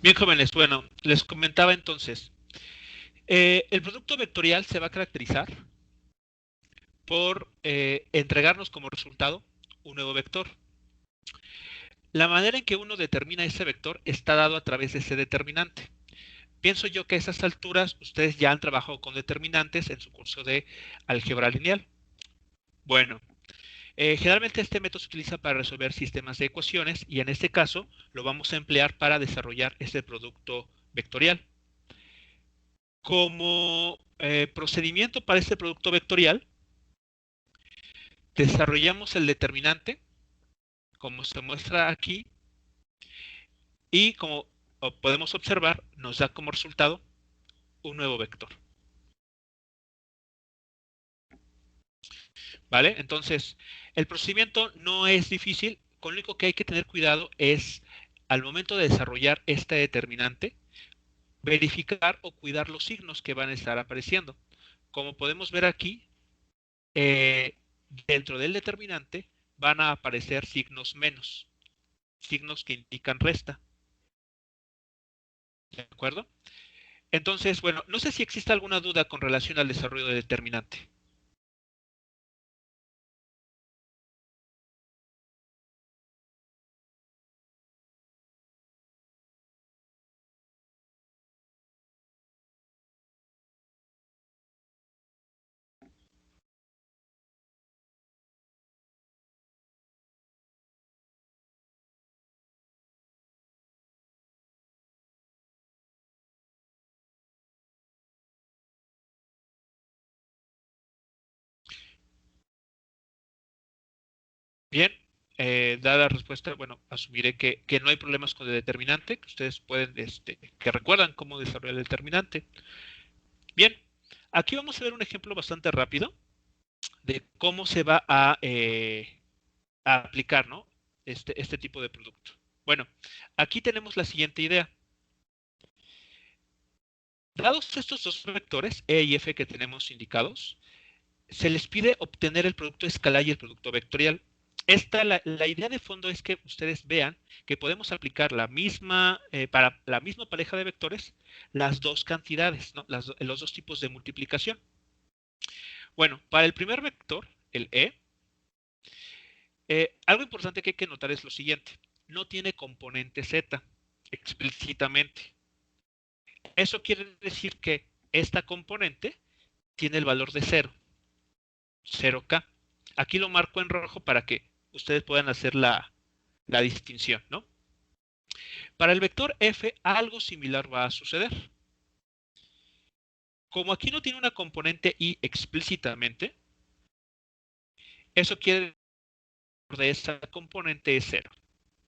Bien, jóvenes, bueno, les comentaba entonces, el producto vectorial se va a caracterizar por entregarnos como resultado un nuevo vector. La manera en que uno determina ese vector está dado a través de ese determinante. Pienso yo que a esas alturas ustedes ya han trabajado con determinantes en su curso de álgebra lineal. Bueno, generalmente este método se utiliza para resolver sistemas de ecuaciones y en este caso lo vamos a emplear para desarrollar este producto vectorial. Como procedimiento para este producto vectorial, desarrollamos el determinante, como se muestra aquí, y como podemos observar, nos da como resultado un nuevo vector. ¿Vale? Entonces, el procedimiento no es difícil, con lo único que hay que tener cuidado es, al momento de desarrollar este determinante, verificar o cuidar los signos que van a estar apareciendo. Como podemos ver aquí, eh, dentro del determinante van a aparecer signos menos, signos que indican resta. ¿De acuerdo? Entonces, bueno, no sé si existe alguna duda con relación al desarrollo de determinante. Bien, dada la respuesta, bueno, asumiré que no hay problemas con el determinante, que ustedes pueden, que recuerdan cómo desarrollar el determinante. Bien, aquí vamos a ver un ejemplo bastante rápido de cómo se va a aplicar, ¿no? Este tipo de producto. Bueno, aquí tenemos la siguiente idea. Dados estos dos vectores, E y F que tenemos indicados, se les pide obtener el producto escalar y el producto vectorial. La idea de fondo es que ustedes vean que podemos aplicar para la misma pareja de vectores las dos cantidades, ¿no? Los dos tipos de multiplicación. Bueno, para el primer vector, el E, algo importante que hay que notar es lo siguiente. No tiene componente Z explícitamente. Eso quiere decir que esta componente tiene el valor de 0, 0K. Aquí lo marco en rojo para que ustedes puedan hacer la distinción, ¿no? Para el vector F, algo similar va a suceder. Como aquí no tiene una componente Y explícitamente, eso quiere decir que de esa componente es 0.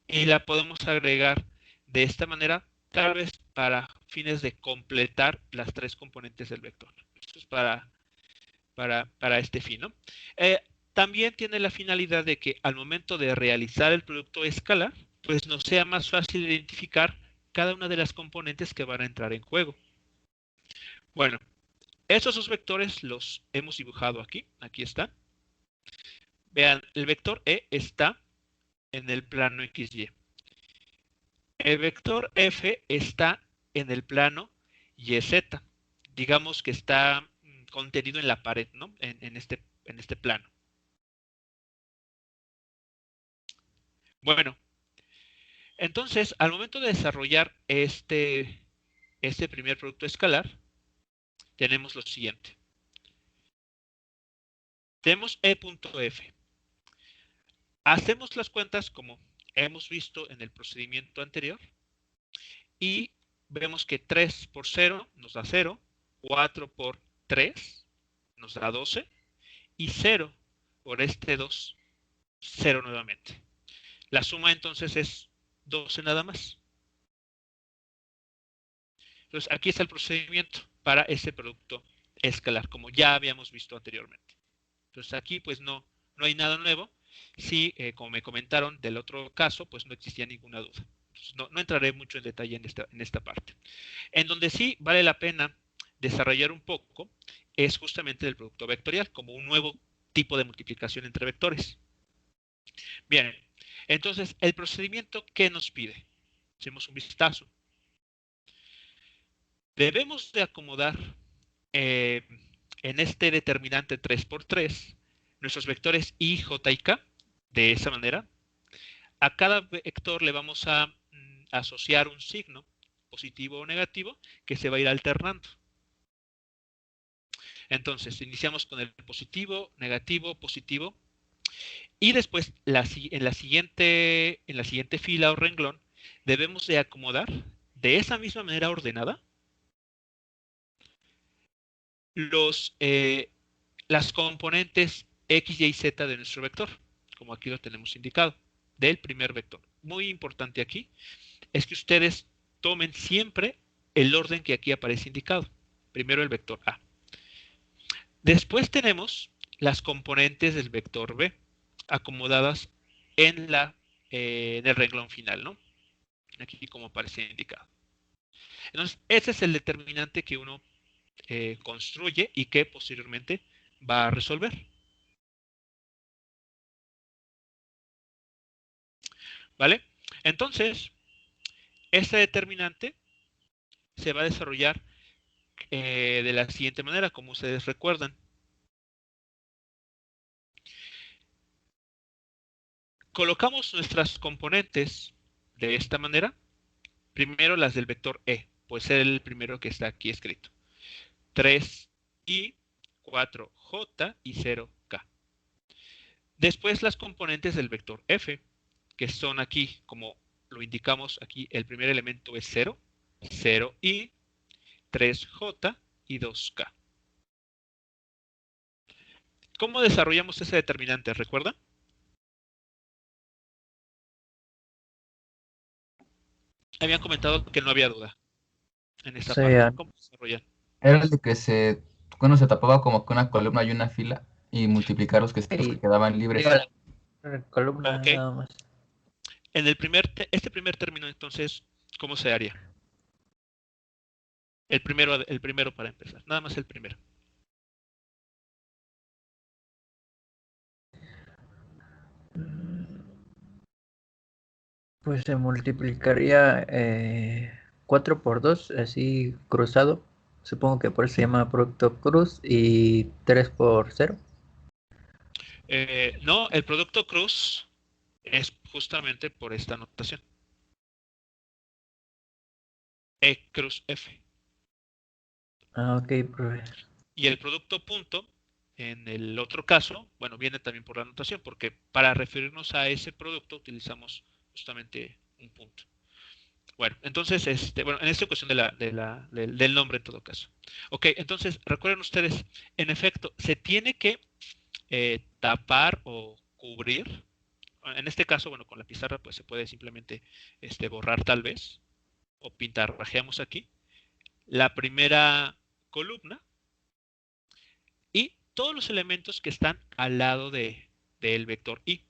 Y la podemos agregar de esta manera, tal vez para fines de completar las tres componentes del vector. Esto es para este fin, ¿no? También tiene la finalidad de que al momento de realizar el producto escalar, pues nos sea más fácil identificar cada una de las componentes que van a entrar en juego. Bueno, estos dos vectores los hemos dibujado aquí. Aquí están. Vean, el vector E está en el plano XY. El vector F está en el plano YZ. Digamos que está contenido en la pared, ¿no? En este plano. Bueno, entonces, al momento de desarrollar este primer producto escalar, tenemos lo siguiente. Tenemos E.F. Hacemos las cuentas como hemos visto en el procedimiento anterior y vemos que 3 por 0 nos da 0, 4 por 3 nos da 12 y 0 por este 2, 0 nuevamente. La suma entonces es 12 nada más. Entonces aquí está el procedimiento para ese producto escalar, como ya habíamos visto anteriormente. Entonces aquí pues no hay nada nuevo. Sí, como me comentaron del otro caso, pues no existía ninguna duda. Entonces, no entraré mucho en detalle en esta parte. En donde sí vale la pena desarrollar un poco es justamente el producto vectorial, como un nuevo tipo de multiplicación entre vectores. Bien, entonces el procedimiento, ¿qué nos pide? Hacemos un vistazo. Debemos de acomodar en este determinante 3×3 nuestros vectores i, j y k de esa manera. A cada vector le vamos a asociar un signo positivo o negativo que se va a ir alternando. Entonces, iniciamos con el positivo, negativo, positivo. Y después, en la siguiente fila o renglón, debemos de acomodar de esa misma manera ordenada las componentes x, y, z de nuestro vector, como aquí lo tenemos indicado, del primer vector. Muy importante aquí es que ustedes tomen siempre el orden que aquí aparece indicado. Primero el vector A. Después tenemos las componentes del vector B acomodadas en el renglón final, ¿no? Aquí como aparece indicado. Entonces, ese es el determinante que uno construye y que posteriormente va a resolver. ¿Vale? Entonces, este determinante se va a desarrollar de la siguiente manera, como ustedes recuerdan. Colocamos nuestras componentes de esta manera. Primero las del vector E, pues es el primero que está aquí escrito. 3i, 4j y 0k. Después las componentes del vector F, que son aquí, como lo indicamos aquí, el primer elemento es 0, 0i, 3j y 2k. ¿Cómo desarrollamos ese determinante? ¿Recuerdan? Habían comentado que no había duda en esa parte. Sean, ¿Cómo desarrollar? Era el de que cuando se tapaba como que una columna y una fila y multiplicar los que y quedaban libres. diga la columna Ok. nada más. En este primer término, entonces, ¿cómo se haría? El primero para empezar. Nada más el primero. Pues se multiplicaría 4 por 2, así cruzado. Supongo que por eso se llama producto cruz y 3 por 0. No, el producto cruz es justamente por esta notación. E cruz F. Ah, ok, profe. Y el producto punto, en el otro caso, bueno, viene también por la notación, porque para referirnos a ese producto utilizamos justamente un punto. Bueno, entonces, bueno, en esta cuestión del nombre en todo caso. Ok, entonces, recuerden ustedes, en efecto, se tiene que tapar o cubrir. En este caso, bueno, con la pizarra, pues se puede simplemente borrar tal vez, o pintarrajeamos aquí, la primera columna y todos los elementos que están al lado del vector i,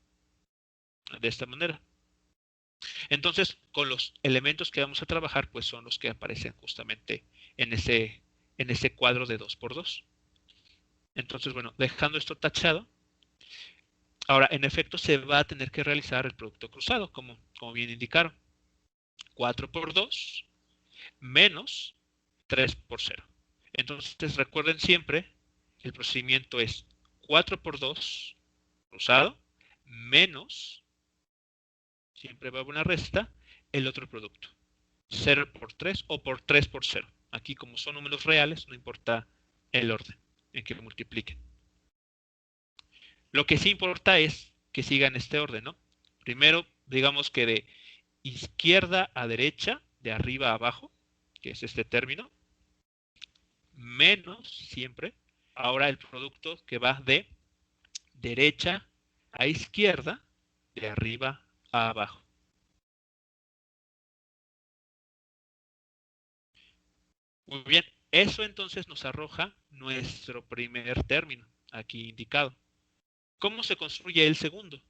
de esta manera. Entonces, con los elementos que vamos a trabajar, pues son los que aparecen justamente en ese cuadro de 2×2. Entonces, bueno, dejando esto tachado, ahora en efecto se va a tener que realizar el producto cruzado, como bien indicaron. 4×2 menos 3×0. Entonces, recuerden siempre, el procedimiento es 4×2 cruzado menos, siempre va a haber una resta, el otro producto. 0×3 o por 3×0. Aquí, como son números reales, no importa el orden en que multipliquen. Lo que sí importa es que sigan este orden, ¿no? Primero, digamos que de izquierda a derecha, de arriba a abajo, que es este término, menos siempre, ahora el producto que va de derecha a izquierda, de arriba a abajo. Muy bien, eso entonces nos arroja nuestro primer término, aquí indicado. ¿Cómo se construye el segundo?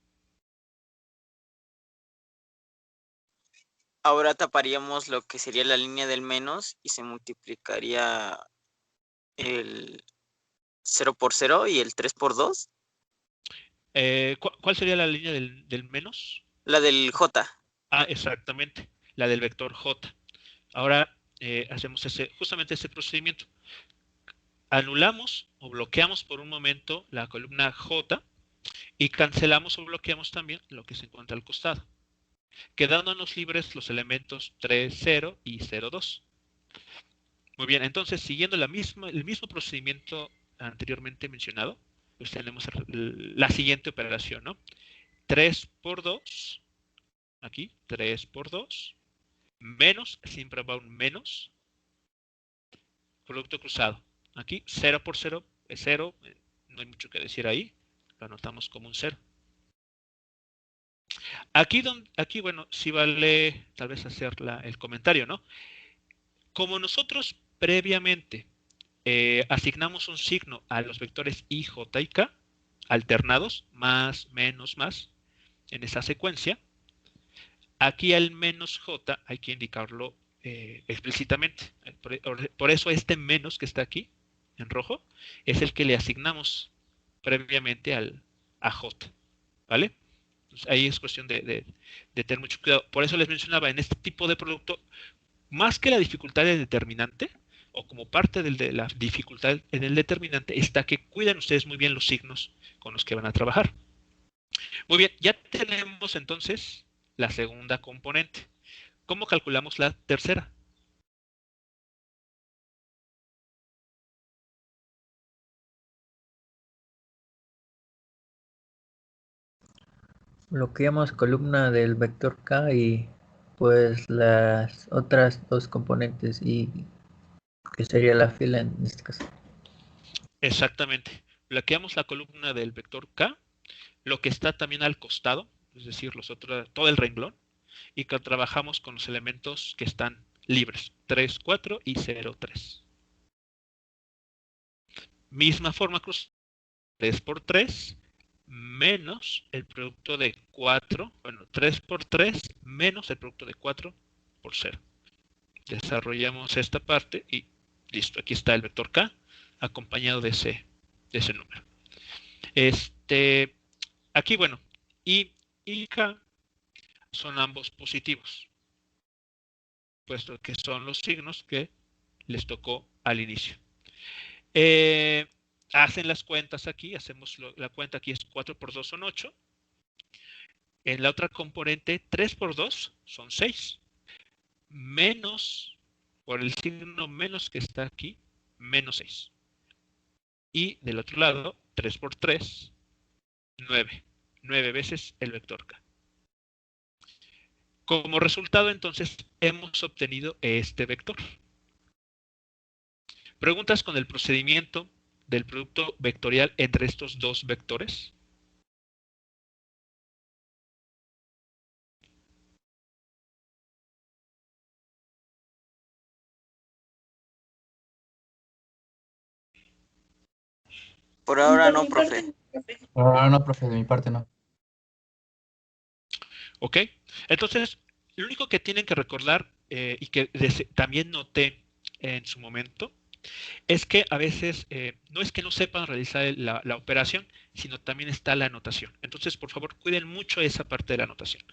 Ahora taparíamos lo que sería la línea del menos y se multiplicaría el 0×0 y el 3×2. ¿Cuál sería la línea del menos? La del J. Ah, exactamente, la del vector J. Ahora, hacemos justamente ese procedimiento. Anulamos o bloqueamos por un momento la columna J y cancelamos o bloqueamos también lo que se encuentra al costado, quedándonos libres los elementos 3, 0 y 0, 2. Muy bien, entonces siguiendo el mismo procedimiento anteriormente mencionado, pues tenemos la siguiente operación, ¿no? 3 por 2, aquí, 3 por 2, menos, siempre va un menos, producto cruzado. Aquí 0 por 0 es 0, no hay mucho que decir ahí, lo anotamos como un 0. Aquí bueno, sí vale tal vez hacer el comentario, ¿no? Como nosotros previamente asignamos un signo a los vectores i, j y k, alternados, más, menos, más, en esa secuencia, aquí al menos j hay que indicarlo explícitamente. Por eso este menos que está aquí, en rojo, es el que le asignamos previamente a j, ¿vale? Entonces, ahí es cuestión de tener mucho cuidado. Por eso les mencionaba, en este tipo de producto, más que la dificultad del determinante, o como parte de la dificultad en el determinante, está que cuiden ustedes muy bien los signos con los que van a trabajar. Muy bien, ya tenemos entonces la segunda componente. ¿Cómo calculamos la tercera? Bloqueamos columna del vector K y pues las otras dos componentes y que sería la fila en este caso. Exactamente. Bloqueamos la columna del vector K, lo que está también al costado, es decir, todo el renglón, y que trabajamos con los elementos que están libres, 3, 4 y 0, 3. Misma forma cruzada, 3 por 3 menos el producto de 4, bueno, 3 por 3 menos el producto de 4 por 0. Desarrollamos esta parte y listo, aquí está el vector K acompañado de ese número. Aquí, bueno, I y K son ambos positivos, puesto que son los signos que les tocó al inicio. Hacen las cuentas aquí, hacemos la cuenta aquí es 4 por 2 son 8. En la otra componente 3 por 2 son 6. Menos, por el signo menos que está aquí, menos 6. Y del otro lado, 3 por 3, 9. 9 veces el vector K. Como resultado, entonces, hemos obtenido este vector. Preguntas con el procedimiento del producto vectorial entre estos dos vectores. Por ahora no, profe. Ahora no, profe, de mi parte no. ¿Ok? Entonces, lo único que tienen que recordar y que también noté en su momento es que a veces no es que no sepan realizar la operación, sino también está la anotación. Entonces, por favor, cuiden mucho esa parte de la anotación.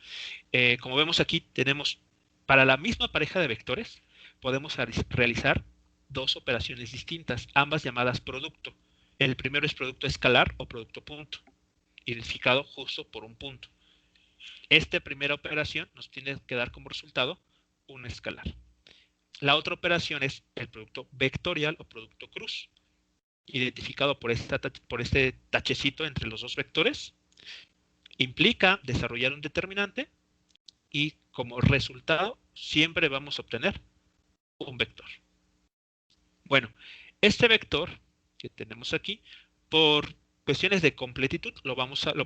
Como vemos aquí, tenemos para la misma pareja de vectores, podemos realizar dos operaciones distintas, ambas llamadas producto. El primero es producto escalar o producto punto, identificado justo por un punto. Esta primera operación nos tiene que dar como resultado un escalar. La otra operación es el producto vectorial o producto cruz, identificado por este tachecito entre los dos vectores. Implica desarrollar un determinante y como resultado siempre vamos a obtener un vector. Bueno, este vector que tenemos aquí, por cuestiones de completitud, lo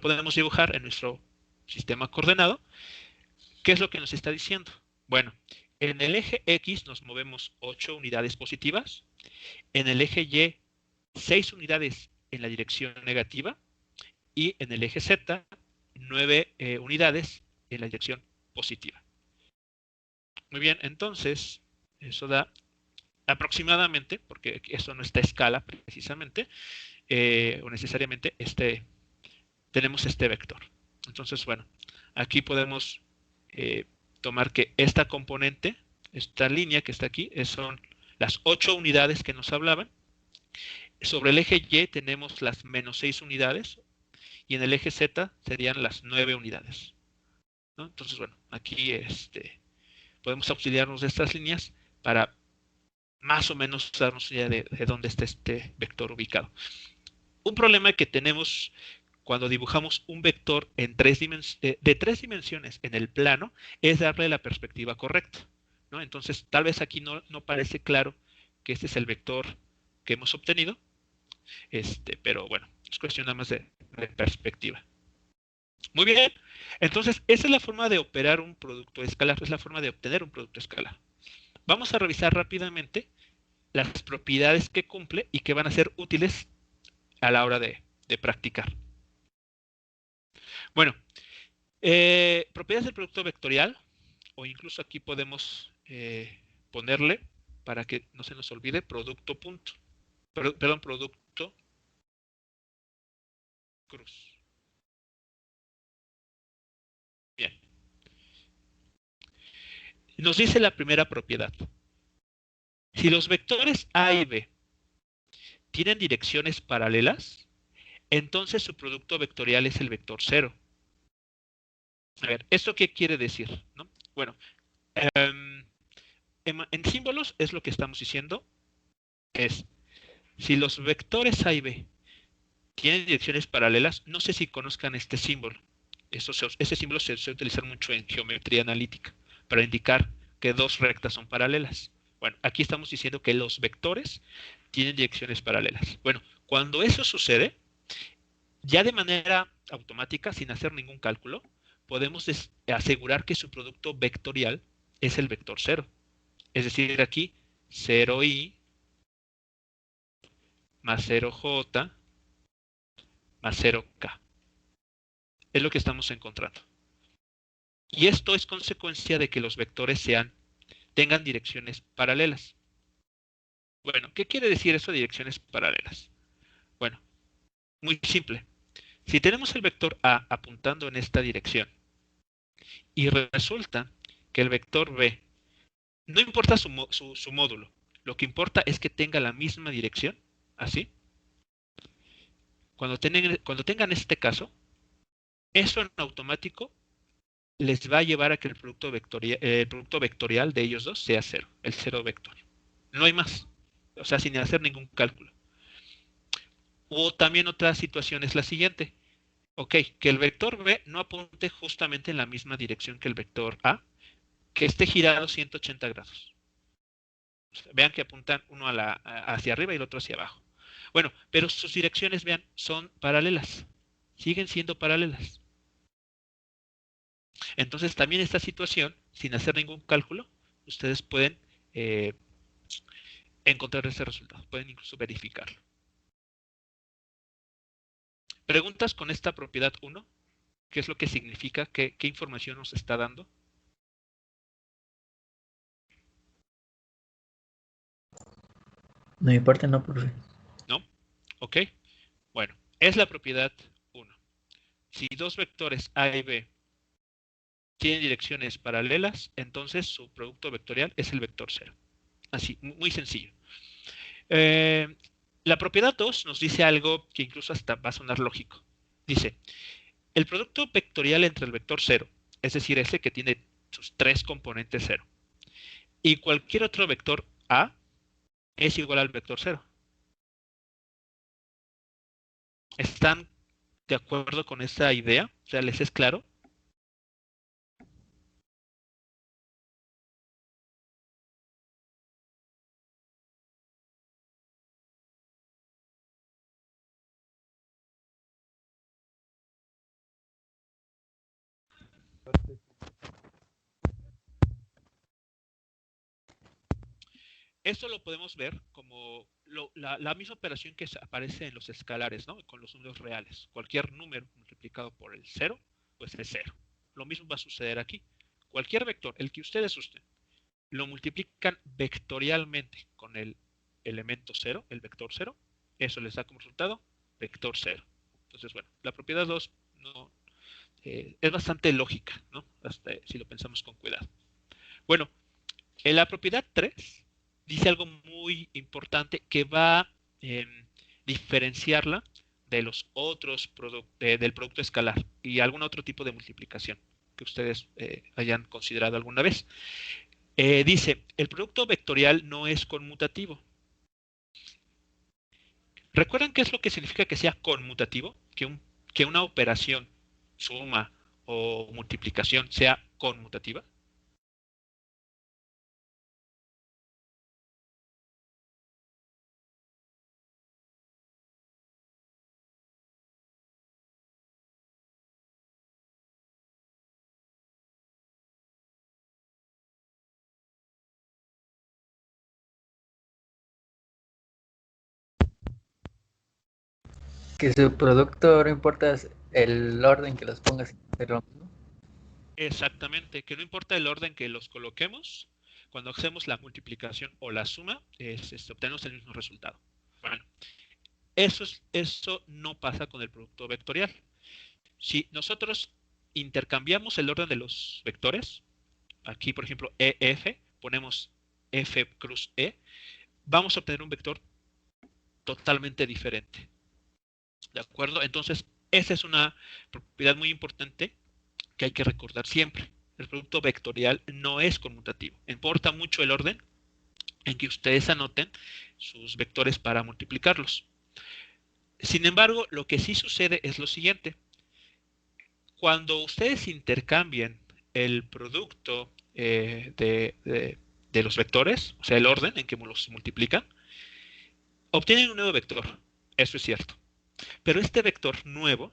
podemos dibujar en nuestro sistema coordenado. ¿Qué es lo que nos está diciendo? Bueno, en el eje X nos movemos 8 unidades positivas, en el eje Y 6 unidades en la dirección negativa y en el eje Z 9 unidades en la dirección positiva. Muy bien, entonces eso da aproximadamente, porque eso no está a escala precisamente, o necesariamente tenemos este vector. Entonces, bueno, aquí podemos tomar que esta componente Esta línea que está aquí son las 8 unidades que nos hablaban. Sobre el eje Y tenemos las -6 unidades y en el eje Z serían las 9 unidades, ¿no? Entonces, bueno, aquí podemos auxiliarnos de estas líneas para más o menos darnos idea de dónde está este vector ubicado. Un problema que tenemos cuando dibujamos un vector en de 3 dimensiones en el plano es darle la perspectiva correcta, ¿no? Entonces, tal vez aquí no parece claro que este es el vector que hemos obtenido, pero bueno, es cuestión nada más de perspectiva. Muy bien, entonces esa es la forma de operar un producto escalar, es la forma de obtener un producto escalar. Vamos a revisar rápidamente las propiedades que cumple y que van a ser útiles a la hora de practicar. Bueno, propiedades del producto vectorial, o incluso aquí podemos ponerle, para que no se nos olvide, producto punto. Perdón, producto cruz. Bien. Nos dice la primera propiedad. Si los vectores A y B tienen direcciones paralelas, entonces su producto vectorial es el vector 0. A ver, ¿esto qué quiere decir? ¿No? Bueno, en símbolos es lo que estamos diciendo, es si los vectores A y B tienen direcciones paralelas, no sé si conozcan este símbolo. Este símbolo se suele utilizar mucho en geometría analítica para indicar que dos rectas son paralelas. Bueno, aquí estamos diciendo que los vectores tienen direcciones paralelas. Bueno, cuando eso sucede, ya de manera automática, sin hacer ningún cálculo, podemos asegurar que su producto vectorial es el vector 0. Es decir, aquí 0i más 0j más 0k. Es lo que estamos encontrando. Y esto es consecuencia de que los vectores tengan direcciones paralelas. Bueno, ¿qué quiere decir eso de direcciones paralelas? Bueno, muy simple. Si tenemos el vector A apuntando en esta dirección y resulta que el vector B, no importa su módulo, lo que importa es que tenga la misma dirección, así. Cuando tengan este caso, eso en automático les va a llevar a que el producto vectorial de ellos dos sea 0, el 0 vector. No hay más, o sea, sin hacer ningún cálculo. O también otra situación es la siguiente. Ok, que el vector B no apunte justamente en la misma dirección que el vector A, que esté girado 180 grados. Vean que apuntan uno hacia arriba y el otro hacia abajo. Bueno, pero sus direcciones, vean, son paralelas. Siguen siendo paralelas. Entonces, también esta situación, sin hacer ningún cálculo, ustedes pueden encontrar ese resultado. Pueden incluso verificarlo. ¿Preguntas con esta propiedad 1? ¿Qué es lo que significa? ¿Qué información nos está dando? De mi parte no, profe. ¿No? Ok. Bueno, es la propiedad 1. Si dos vectores A y B tienen direcciones paralelas, entonces su producto vectorial es el vector 0. Así, muy sencillo. La propiedad 2 nos dice algo que incluso hasta va a sonar lógico. Dice, el producto vectorial entre el vector 0, es decir, ese que tiene sus 3 componentes 0, y cualquier otro vector A es igual al vector 0. ¿Están de acuerdo con esa idea? O sea, ¿les es claro? Esto lo podemos ver como la misma operación que aparece en los escalares, ¿no? Con los números reales. Cualquier número multiplicado por el 0, pues es 0. Lo mismo va a suceder aquí. Cualquier vector, el que ustedes usen, lo multiplican vectorialmente con el elemento 0, el vector 0, eso les da como resultado vector 0. Entonces, bueno, la propiedad 2 no, es bastante lógica, ¿no? Hasta si lo pensamos con cuidado. Bueno, En la propiedad 3 dice algo muy importante que va a diferenciarla de los otros del producto escalar y algún otro tipo de multiplicación que ustedes hayan considerado alguna vez. Dice, el producto vectorial no es conmutativo. ¿Recuerdan qué es lo que significa que sea conmutativo? Que una operación, suma o multiplicación, sea conmutativa. Que su producto no importa el orden que los pongas, pero ¿no? Exactamente, que no importa el orden que los coloquemos, cuando hacemos la multiplicación o la suma, obtenemos el mismo resultado. Bueno, eso no pasa con el producto vectorial. Si nosotros intercambiamos el orden de los vectores, aquí por ejemplo EF, ponemos F cruz E, vamos a obtener un vector totalmente diferente. ¿De acuerdo? Entonces, esa es una propiedad muy importante que hay que recordar siempre. El producto vectorial no es conmutativo. Importa mucho el orden en que ustedes anoten sus vectores para multiplicarlos. Sin embargo, lo que sí sucede es lo siguiente. Cuando ustedes intercambian el producto de los vectores, o sea, el orden en que los multiplican, obtienen un nuevo vector. Eso es cierto. Pero este vector nuevo,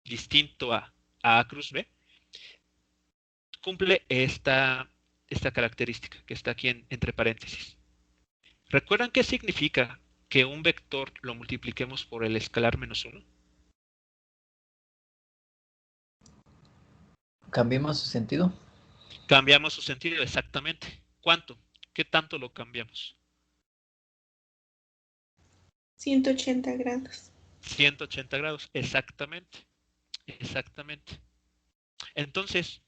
distinto a A cruz B, cumple esta característica que está aquí entre paréntesis. ¿Recuerdan qué significa que un vector lo multipliquemos por el escalar menos 1? Cambiemos su sentido. Cambiamos su sentido exactamente. ¿Cuánto? ¿Qué tanto lo cambiamos? 180 grados. 180 grados, exactamente. Exactamente. Entonces,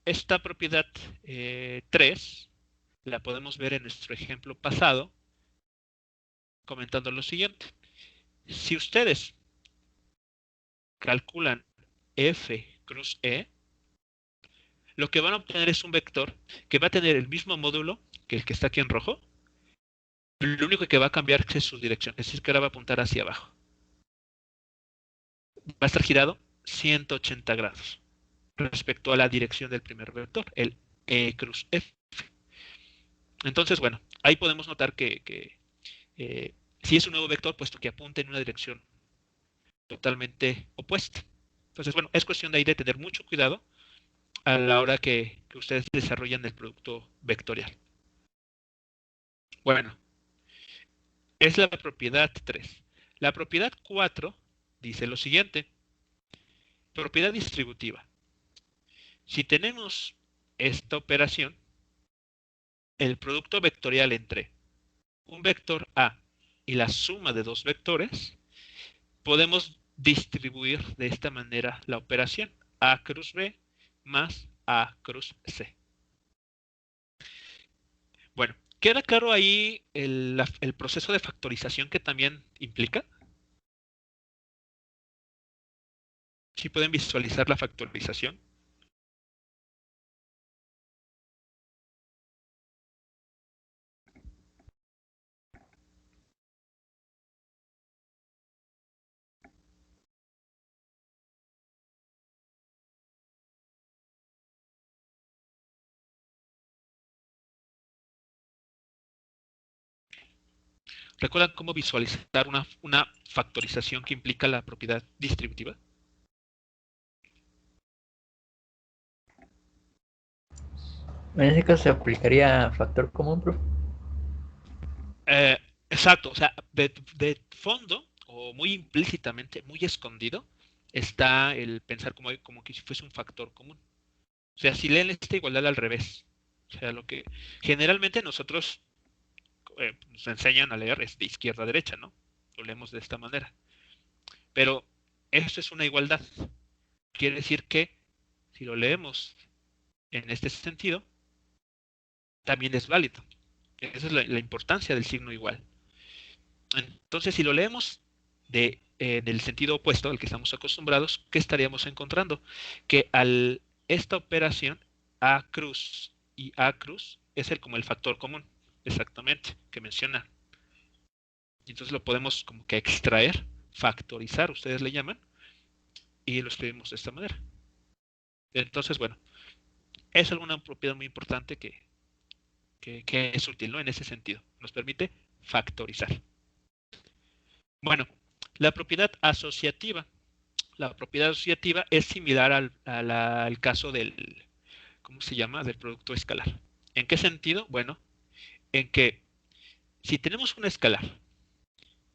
esta propiedad 3 la podemos ver en nuestro ejemplo pasado, comentando lo siguiente. Si ustedes calculan F cruz E, lo que van a obtener es un vector que va a tener el mismo módulo que el que está aquí en rojo. Lo único que va a cambiar es su dirección, es decir, que ahora va a apuntar hacia abajo. Va a estar girado 180 grados respecto a la dirección del primer vector, el E cruz F. Entonces, bueno, ahí podemos notar que si es un nuevo vector, puesto que apunta en una dirección totalmente opuesta. Entonces, bueno, es cuestión de ahí de tener mucho cuidado a la hora que ustedes desarrollan el producto vectorial. Bueno, es la propiedad 3. La propiedad 4 dice lo siguiente. Propiedad distributiva. Si tenemos esta operación, el producto vectorial entre un vector A y la suma de dos vectores, podemos distribuir de esta manera la operación A cruz B más A cruz C. Bueno, ¿queda claro ahí el proceso de factorización que también implica? ¿Sí pueden visualizar la factorización? ¿Recuerdan cómo visualizar una factorización que implica la propiedad distributiva? En ese caso se aplicaría factor común, profe. Exacto, o sea, de fondo o muy implícitamente, muy escondido, está el pensar como que si fuese un factor común. O sea, si leen esta igualdad al revés, o sea, lo que generalmente nosotros nos enseñan a leer es de izquierda a derecha, ¿no? Lo leemos de esta manera. Pero eso es una igualdad. Quiere decir que si lo leemos en este sentido, también es válido. Esa es la importancia del signo igual. Entonces, si lo leemos en el sentido opuesto al que estamos acostumbrados, ¿qué estaríamos encontrando? Que esta operación A cruz y A cruz es como el factor común, exactamente, que menciona. Entonces lo podemos como que extraer, factorizar, ustedes le llaman, y lo escribimos de esta manera. Entonces, bueno, es alguna propiedad muy importante que es útil, ¿no? En ese sentido, nos permite factorizar. Bueno, la propiedad asociativa. La propiedad asociativa es similar al caso del, ¿cómo se llama? Del producto escalar. ¿En qué sentido? Bueno, en que si tenemos un escalar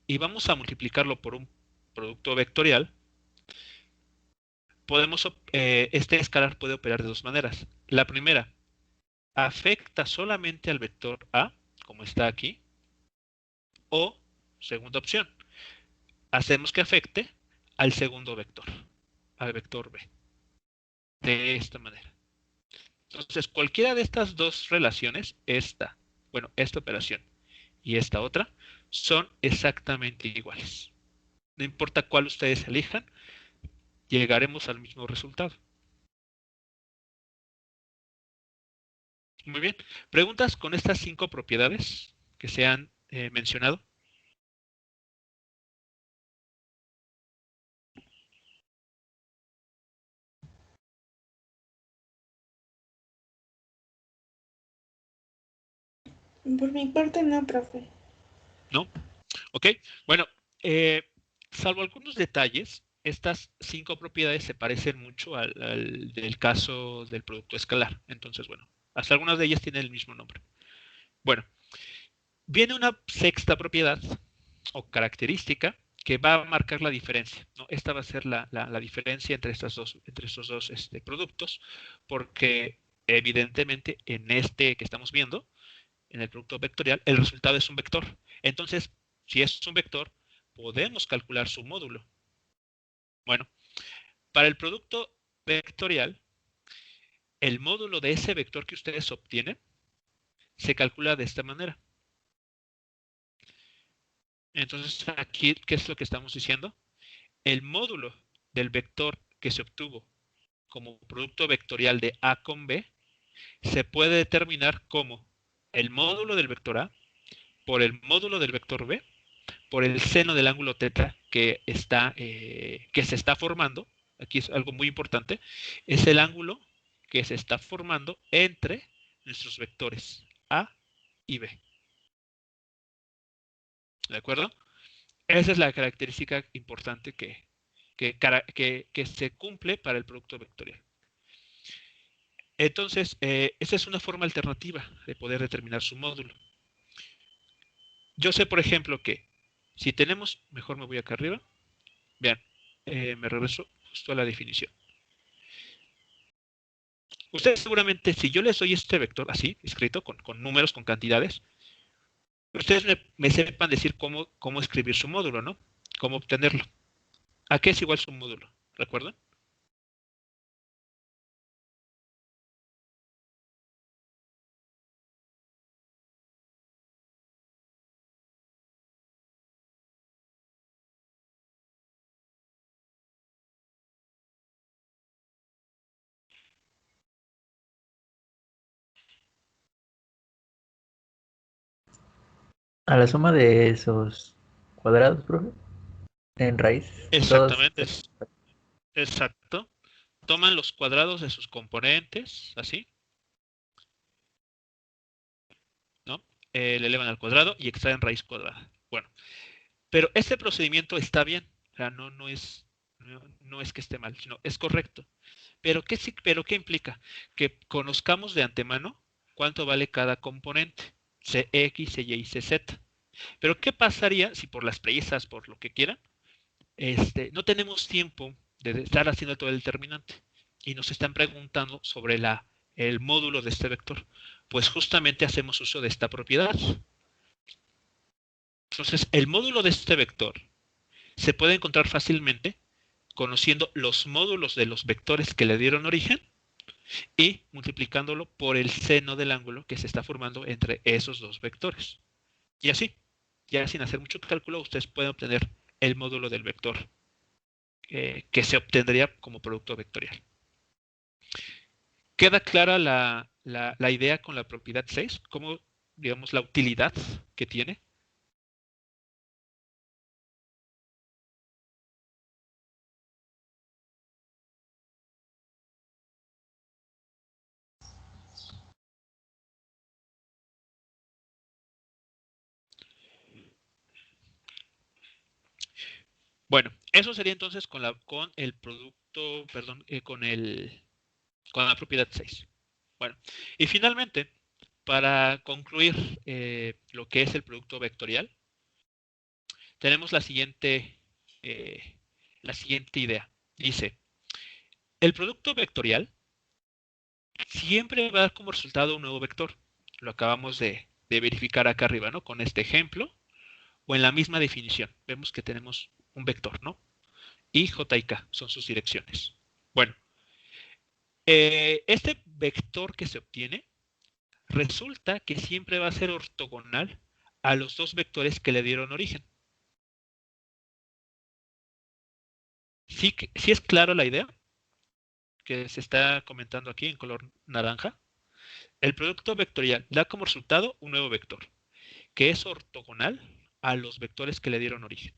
y vamos a multiplicarlo por un producto vectorial, este escalar puede operar de dos maneras. La primera, afecta solamente al vector A, como está aquí, o, segunda opción, hacemos que afecte al segundo vector, al vector B, de esta manera. Entonces, cualquiera de estas dos relaciones, esta operación y esta otra, son exactamente iguales. No importa cuál ustedes elijan, llegaremos al mismo resultado. Muy bien. ¿Preguntas con estas 5 propiedades que se han mencionado? Por mi parte, no, profe. ¿No? Ok. Bueno, salvo algunos detalles, estas 5 propiedades se parecen mucho al del caso del producto escalar. Entonces, bueno, hasta algunas de ellas tienen el mismo nombre. Bueno, viene una sexta propiedad o característica que va a marcar la diferencia, ¿no? Esta va a ser la diferencia entre estos dos productos, porque evidentemente en este que estamos viendo, en el producto vectorial, el resultado es un vector. Entonces, si es un vector, podemos calcular su módulo. Bueno, para el producto vectorial, el módulo de ese vector que ustedes obtienen se calcula de esta manera. Entonces, aquí, ¿qué es lo que estamos diciendo? El módulo del vector que se obtuvo como producto vectorial de A con B se puede determinar como el módulo del vector A por el módulo del vector B por el seno del ángulo teta que se está formando. Aquí es algo muy importante. Es el ángulo que se está formando entre nuestros vectores A y B. ¿De acuerdo? Esa es la característica importante que se cumple para el producto vectorial. Entonces, esa es una forma alternativa de poder determinar su módulo. Yo sé, por ejemplo, que si tenemos, mejor me voy acá arriba, vean, me regreso justo a la definición. Ustedes seguramente, si yo les doy este vector así, escrito, con números, con cantidades, ustedes me sepan decir cómo escribir su módulo, ¿no? Cómo obtenerlo. ¿A qué es igual su módulo? ¿Recuerdan? A la suma de esos cuadrados, profe, en raíz, todos. Exactamente, exacto. Toman los cuadrados de sus componentes, así, ¿no? Le elevan al cuadrado y extraen raíz cuadrada. Bueno, pero este procedimiento está bien. O sea, no es que esté mal, sino es correcto. Pero ¿qué implica? Que conozcamos de antemano cuánto vale cada componente, Cx, Cy y Cz. Pero ¿qué pasaría si por las prisas, por lo que quieran, no tenemos tiempo de estar haciendo todo el determinante y nos están preguntando sobre el módulo de este vector? Pues justamente hacemos uso de esta propiedad. Entonces, el módulo de este vector se puede encontrar fácilmente conociendo los módulos de los vectores que le dieron origen y multiplicándolo por el seno del ángulo que se está formando entre esos dos vectores. Y así, ya sin hacer mucho cálculo, ustedes pueden obtener el módulo del vector que se obtendría como producto vectorial. ¿Queda clara la idea con la propiedad 6? ¿Cómo, digamos, la utilidad que tiene? Bueno, eso sería entonces con el producto, perdón, con la propiedad 6. Bueno, y finalmente, para concluir lo que es el producto vectorial, tenemos la siguiente idea. Dice, el producto vectorial siempre va a dar como resultado un nuevo vector. Lo acabamos de verificar acá arriba, ¿no? Con este ejemplo, o en la misma definición. Vemos que tenemos un vector, ¿no? Y J y K son sus direcciones. Bueno, este vector que se obtiene resulta que siempre va a ser ortogonal a los dos vectores que le dieron origen. ¿Sí es claro la idea que se está comentando aquí en color naranja? El producto vectorial da como resultado un nuevo vector, que es ortogonal a los vectores que le dieron origen.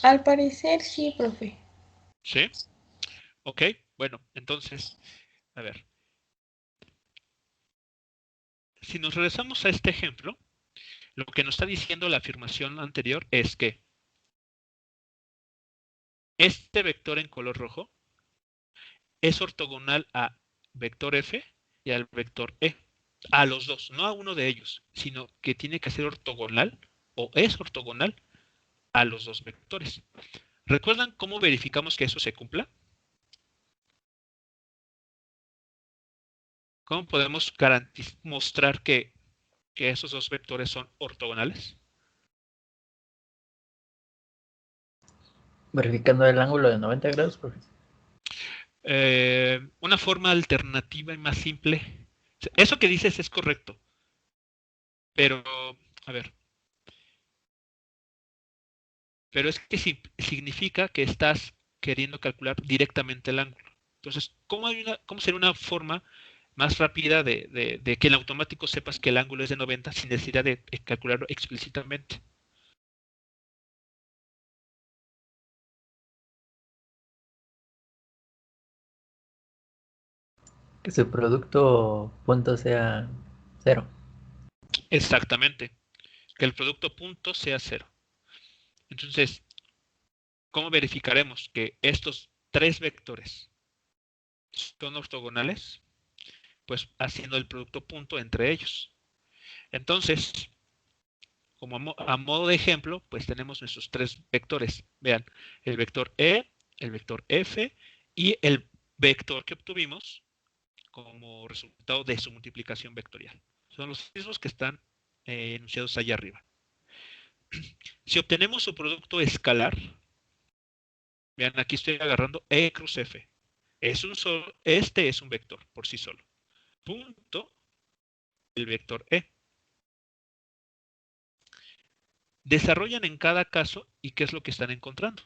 Al parecer sí, profe. ¿Sí? Ok, bueno, entonces, a ver. Si nos regresamos a este ejemplo, lo que nos está diciendo la afirmación anterior es que este vector en color rojo es ortogonal a vector F y al vector E. A los dos, no a uno de ellos, sino que tiene que ser ortogonal o es ortogonal a los dos vectores. ¿Recuerdan cómo verificamos que eso se cumpla? ¿Cómo podemos mostrar que esos dos vectores son ortogonales? Verificando el ángulo de 90 grados, profe. Una forma alternativa y más simple. Eso que dices es correcto. Pero, a ver. Pero es que significa que estás queriendo calcular directamente el ángulo. Entonces, ¿cómo sería una forma más rápida de que en automático sepas que el ángulo es de 90 sin necesidad de calcularlo explícitamente? Que su producto punto sea 0. Exactamente. Que el producto punto sea 0. Entonces, ¿cómo verificaremos que estos tres vectores son ortogonales? Pues haciendo el producto punto entre ellos. Entonces, como a modo de ejemplo, pues tenemos nuestros tres vectores. Vean, el vector E, el vector F y el vector que obtuvimos como resultado de su multiplicación vectorial. Son los mismos que están enunciados allá arriba. Si obtenemos su producto escalar, vean, aquí estoy agarrando E cruz F. Este es un vector por sí solo. Punto el vector E. Desarrollan en cada caso y qué es lo que están encontrando.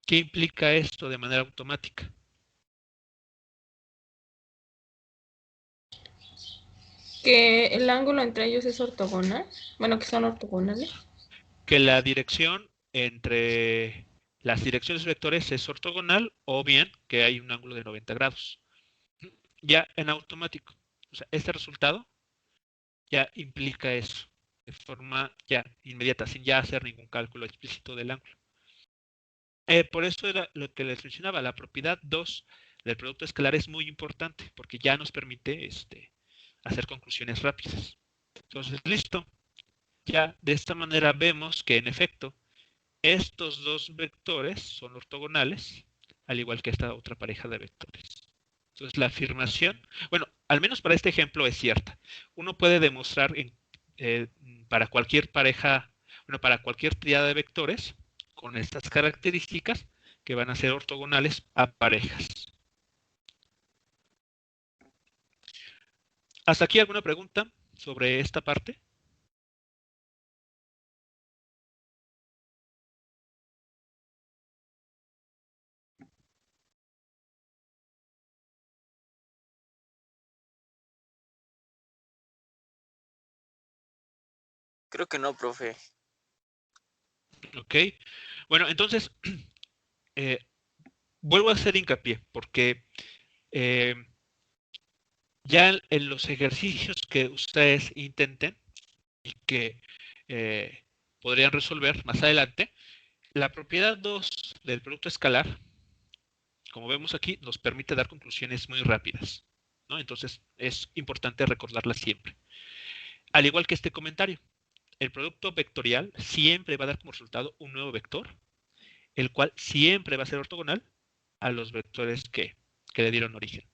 ¿Qué implica esto de manera automática? Que el ángulo entre ellos es ortogonal. Bueno, que son ortogonales. Que la dirección entre las direcciones vectores es ortogonal o bien que hay un ángulo de 90 grados. Ya en automático. O sea, este resultado ya implica eso de forma ya inmediata, sin ya hacer ningún cálculo explícito del ángulo. Por eso era lo que les mencionaba, la propiedad 2 del producto escalar es muy importante porque ya nos permite hacer conclusiones rápidas. Entonces, listo. Ya de esta manera vemos que en efecto estos dos vectores son ortogonales, al igual que esta otra pareja de vectores. Entonces la afirmación, bueno, al menos para este ejemplo es cierta. Uno puede demostrar para cualquier pareja, bueno, para cualquier tríada de vectores con estas características que van a ser ortogonales a parejas. ¿Hasta aquí alguna pregunta sobre esta parte? Creo que no, profe. Ok. Bueno, entonces, vuelvo a hacer hincapié, porque ya en los ejercicios que ustedes intenten y que podrían resolver más adelante, la propiedad 2 del producto escalar, como vemos aquí, nos permite dar conclusiones muy rápidas, ¿no? Entonces, es importante recordarla siempre. Al igual que este comentario, el producto vectorial siempre va a dar como resultado un nuevo vector, el cual siempre va a ser ortogonal a los vectores que le dieron origen.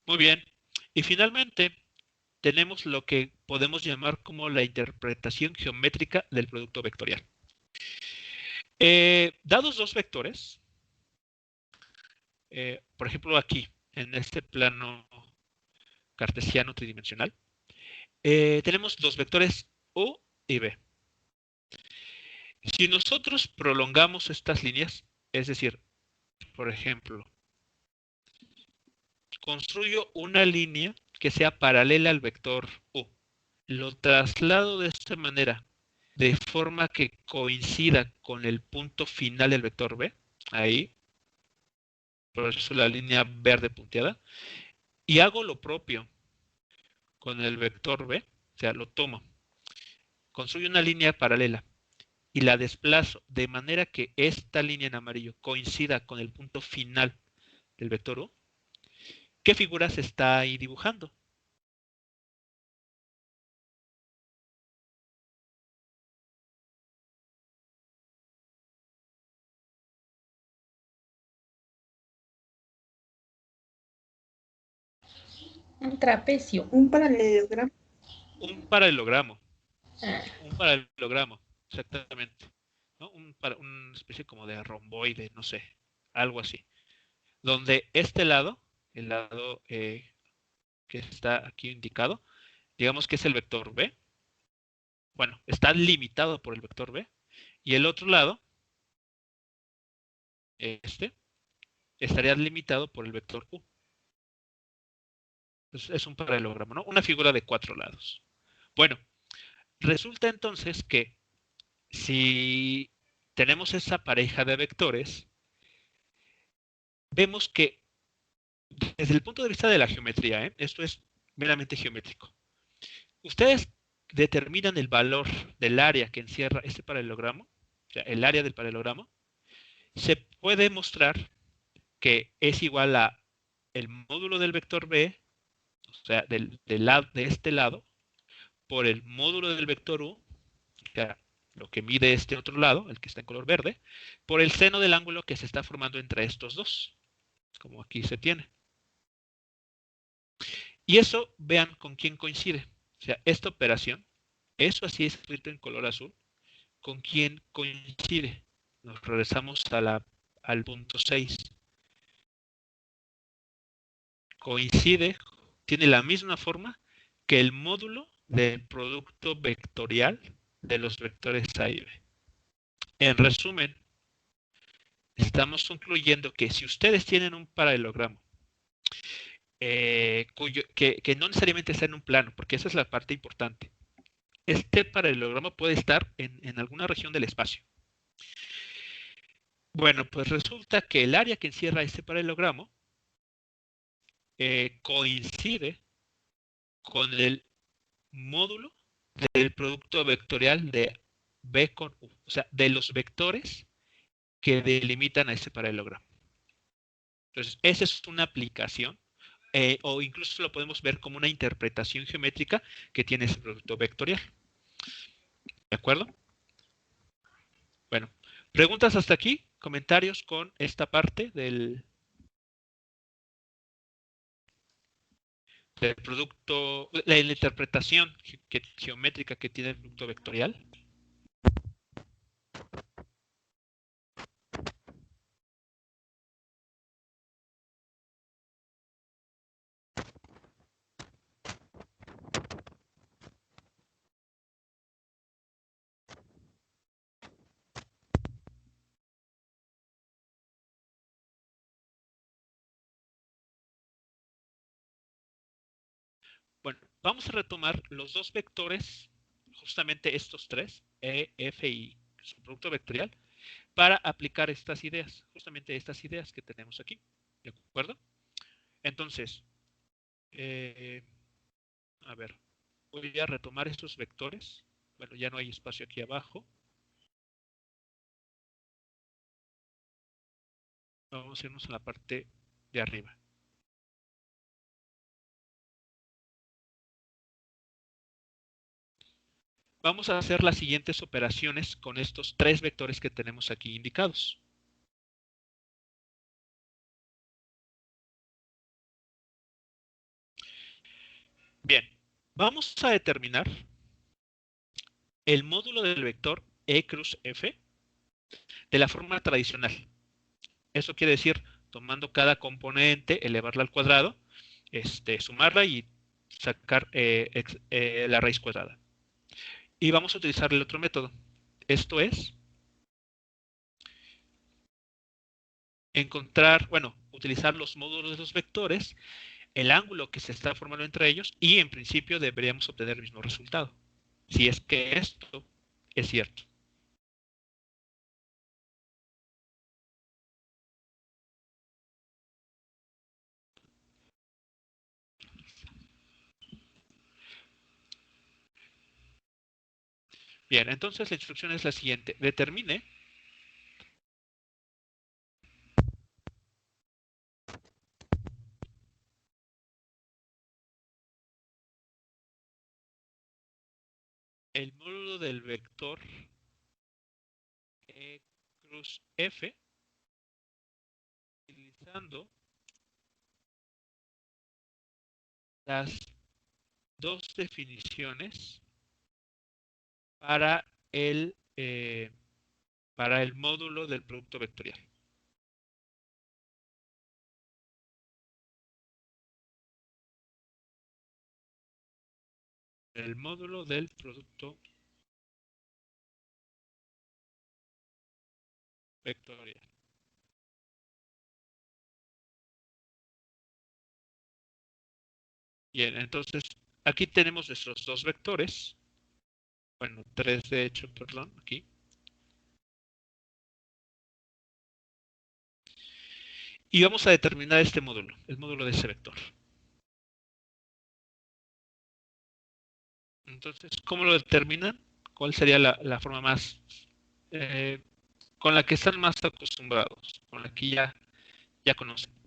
Muy bien. Y finalmente, tenemos lo que podemos llamar como la interpretación geométrica del producto vectorial. Dados dos vectores, por ejemplo aquí, en este plano cartesiano tridimensional, tenemos dos vectores U y B. Si nosotros prolongamos estas líneas, es decir, por ejemplo, construyo una línea que sea paralela al vector U, lo traslado de esta manera, de forma que coincida con el punto final del vector B, ahí, por eso la línea verde punteada, y hago lo propio con el vector B, o sea, lo tomo, construyo una línea paralela y la desplazo de manera que esta línea en amarillo coincida con el punto final del vector U, ¿qué figura se está ahí dibujando? Un trapecio. Un paralelogramo. Un paralelogramo. Ah, Un paralelogramo, exactamente. ¿No? Una especie como de romboide, no sé, algo así. Donde este lado, el lado que está aquí indicado, digamos que es el vector B. Bueno, está limitado por el vector B. Y el otro lado, este, estaría limitado por el vector U. Es un paralelogramo, ¿no? Una figura de 4 lados. Bueno, resulta entonces que si tenemos esa pareja de vectores, vemos que desde el punto de vista de la geometría, esto es meramente geométrico. Ustedes determinan el valor del área que encierra este paralelogramo, o sea, el área del paralelogramo, se puede mostrar que es igual a el módulo del vector B, o sea, de este lado, por el módulo del vector U, o sea, lo que mide este otro lado, el que está en color verde, por el seno del ángulo que se está formando entre estos dos, como aquí se tiene. Y eso, vean con quién coincide. O sea, esta operación, eso así escrito en color azul, ¿con quién coincide? Nos regresamos al punto 6. Coincide, tiene la misma forma que el módulo del producto vectorial de los vectores A y B. En resumen, estamos concluyendo que si ustedes tienen un paralelogramo que no necesariamente está en un plano, porque esa es la parte importante. Este paralelogramo puede estar en alguna región del espacio. Bueno, pues resulta que el área que encierra este paralelogramo coincide con el módulo del producto vectorial de B con U, o sea, de los vectores que delimitan a ese paralelogramo. Entonces, esa es una aplicación o incluso lo podemos ver como una interpretación geométrica que tiene ese producto vectorial. ¿De acuerdo? Bueno, preguntas hasta aquí, comentarios con esta parte del producto, la interpretación geométrica que tiene el producto vectorial. Bueno, vamos a retomar los dos vectores, justamente estos tres, E, F y su producto vectorial, para aplicar estas ideas, justamente estas ideas que tenemos aquí. ¿De acuerdo? Entonces, a ver, voy a retomar estos vectores. Bueno, ya no hay espacio aquí abajo. Vamos a irnos a la parte de arriba. Vamos a hacer las siguientes operaciones con estos tres vectores que tenemos aquí indicados. Bien, vamos a determinar el módulo del vector E cruz F de la forma tradicional. Eso quiere decir, tomando cada componente, elevarla al cuadrado, sumarla y sacar la raíz cuadrada. Y vamos a utilizar el otro método. Esto es encontrar, bueno, utilizar los módulos de los vectores, el ángulo que se está formando entre ellos y en principio deberíamos obtener el mismo resultado. Si es que esto es cierto. Bien, entonces la instrucción es la siguiente. Determine el módulo del vector E cruz F utilizando las dos definiciones para el módulo del producto vectorial. El módulo del producto vectorial. Bien, entonces aquí tenemos nuestros dos vectores. Bueno, tres de hecho, perdón, aquí. Y vamos a determinar este módulo, el módulo de ese vector. Entonces, ¿cómo lo determinan? ¿Cuál sería la forma más con la que están más acostumbrados? Con la que ya conocen.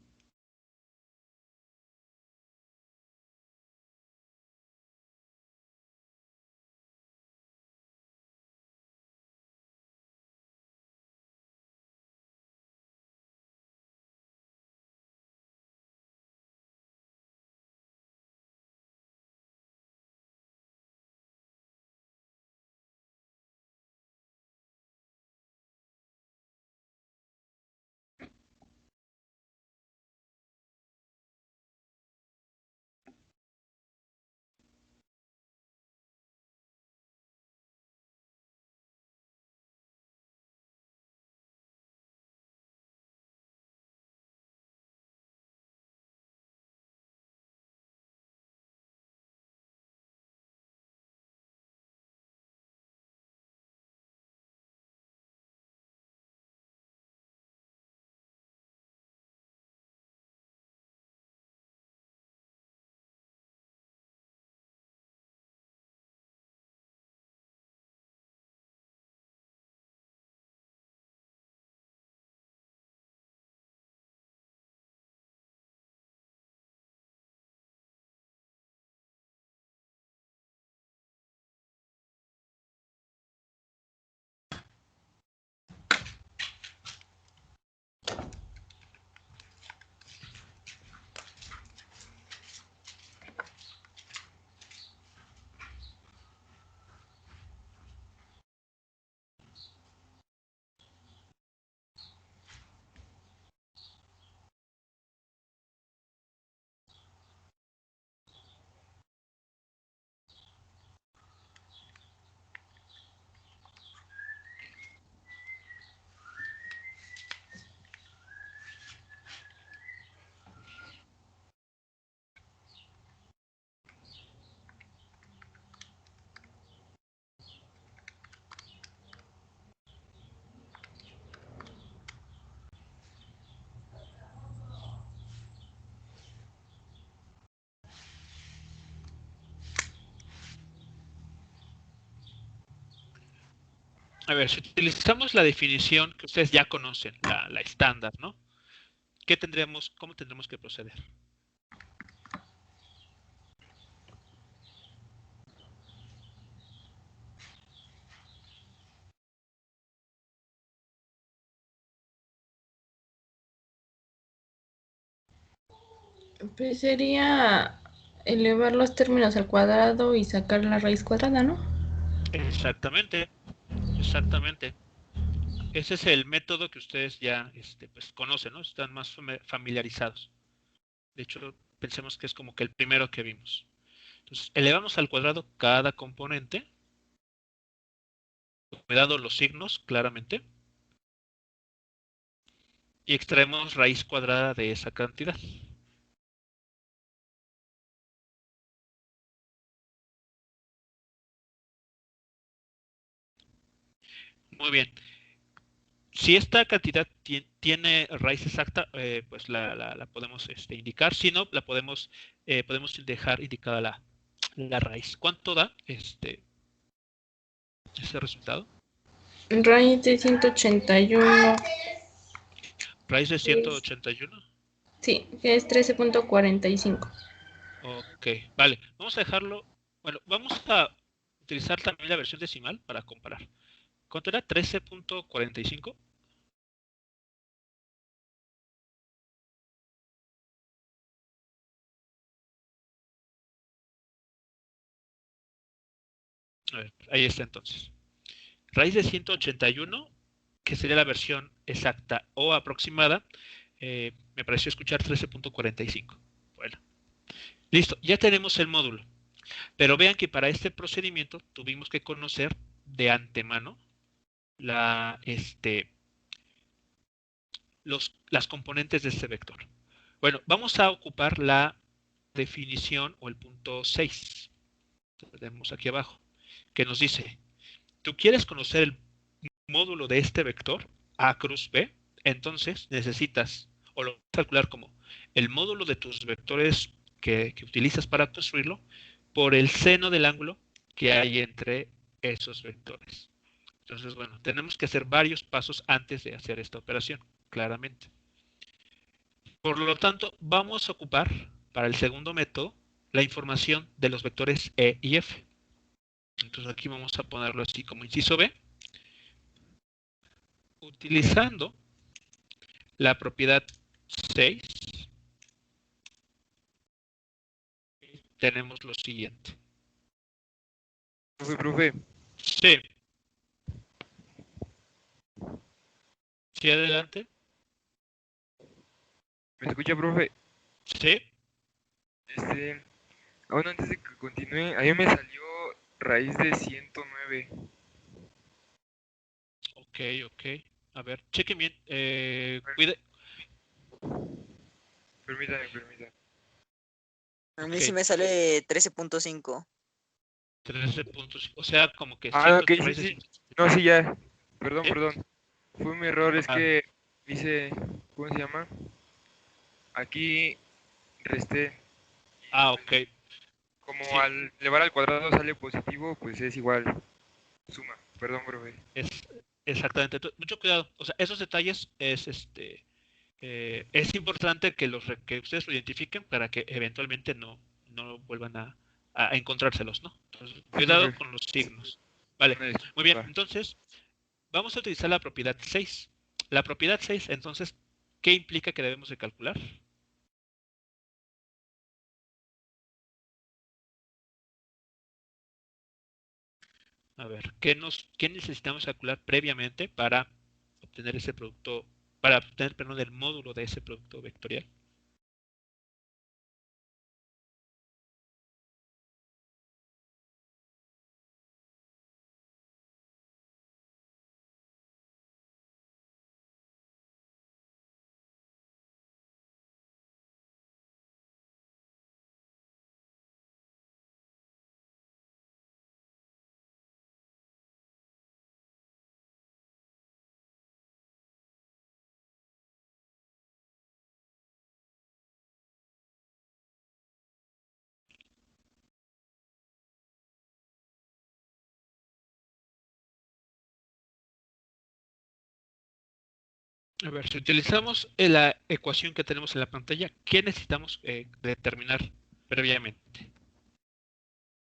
A ver, si utilizamos la definición que ustedes ya conocen, la estándar, ¿no? ¿Cómo tendremos que proceder? Pues sería elevar los términos al cuadrado y sacar la raíz cuadrada, ¿no? Exactamente, exactamente. Ese es el método que ustedes ya pues, conocen, ¿no? Están más familiarizados. De hecho, pensemos que es como que el primero que vimos. Entonces, elevamos al cuadrado cada componente, cuidado los signos claramente, y extraemos raíz cuadrada de esa cantidad. Muy bien. Si esta cantidad tiene raíz exacta, pues la podemos indicar. Si no, podemos dejar indicada la raíz. ¿Cuánto da ese resultado? Raíz de 181, Raíz de es, 181. sí, que es 13.45. Ok, vale. Vamos a dejarlo. Bueno, vamos a utilizar también la versión decimal para comparar. ¿Cuánto era? 13.45. A ver, ahí está entonces. Raíz de 181, que sería la versión exacta o aproximada, me pareció escuchar 13.45. Bueno, listo, ya tenemos el módulo. Pero vean que para este procedimiento tuvimos que conocer de antemano la, las componentes de este vector. Bueno, vamos a ocupar la definición o el punto 6. Tenemos aquí abajo, que nos dice, tú quieres conocer el módulo de este vector A cruz B, entonces necesitas, o lo vas a calcular como el módulo de tus vectores que utilizas para construirlo, por el seno del ángulo que hay entre esos vectores. Entonces, bueno, tenemos que hacer varios pasos antes de hacer esta operación, claramente. Por lo tanto, vamos a ocupar para el segundo método la información de los vectores E y F. Entonces aquí vamos a ponerlo así como inciso B, utilizando la propiedad 6, tenemos lo siguiente. Profe, Sí, sí, adelante. ¿me escucha, profe? Sí, Este, bueno, antes de que continúe, a mí me salió raíz de 109. ok, ok. A ver, chequen bien. Cuide. Permítame. A mí Ok, sí me sale 13.5. 13 puntos. O sea, como que Ah, 100, ok, sí, raíz de sí. 100. No, sí, ya. ¿Sí? Perdón. Fue un error, es Ah, que hice, ¿cómo se llama? Aquí resté. Y pues, ok. como Sí, al elevar al cuadrado sale positivo, pues es igual suma. Perdón, profe. es exactamente. Mucho cuidado. O sea, esos detalles es importante que que ustedes lo identifiquen para que eventualmente no vuelvan a encontrárselos, ¿no? Entonces, Sí, cuidado profe. con los signos. Vale, Una muy bien. disculpa. Entonces, vamos a utilizar la propiedad 6. La propiedad 6, entonces, ¿qué implica que debemos de calcular? A ver, ¿qué necesitamos calcular previamente para obtener ese producto, para obtener, perdón, el módulo de ese producto vectorial? A ver, si utilizamos la ecuación que tenemos en la pantalla, ¿qué necesitamos determinar previamente?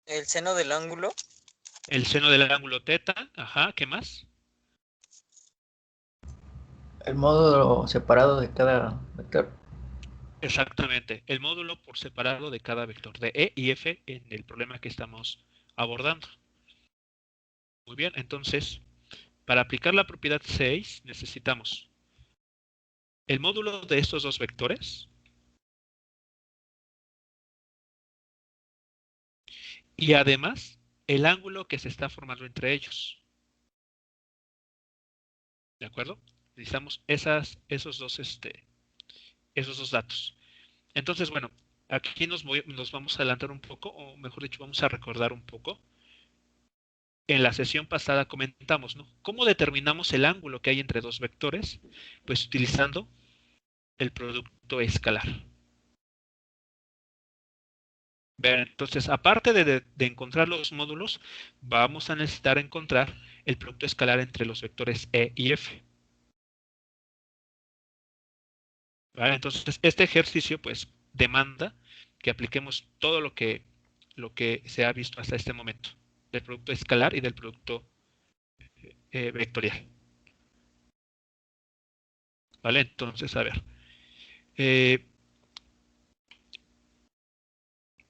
El seno del ángulo. El seno del ángulo teta, ajá, ¿qué más? El módulo separado de cada vector. Exactamente, el módulo por separado de cada vector de E y F en el problema que estamos abordando. Muy bien, entonces, para aplicar la propiedad 6 necesitamos el módulo de estos dos vectores y además el ángulo que se está formando entre ellos. ¿De acuerdo? Necesitamos esos dos datos. Entonces, bueno, aquí nos vamos a adelantar un poco, o mejor dicho, vamos a recordar un poco. En la sesión pasada comentamos, ¿no? ¿Cómo determinamos el ángulo que hay entre dos vectores? Pues utilizando el producto escalar. Bien, entonces, aparte de encontrar los módulos, vamos a necesitar encontrar el producto escalar entre los vectores E y F. ¿Vale? Entonces, este ejercicio, pues, demanda que apliquemos todo lo que se ha visto hasta este momento, del producto escalar y del producto vectorial. ¿Vale? Entonces, a ver.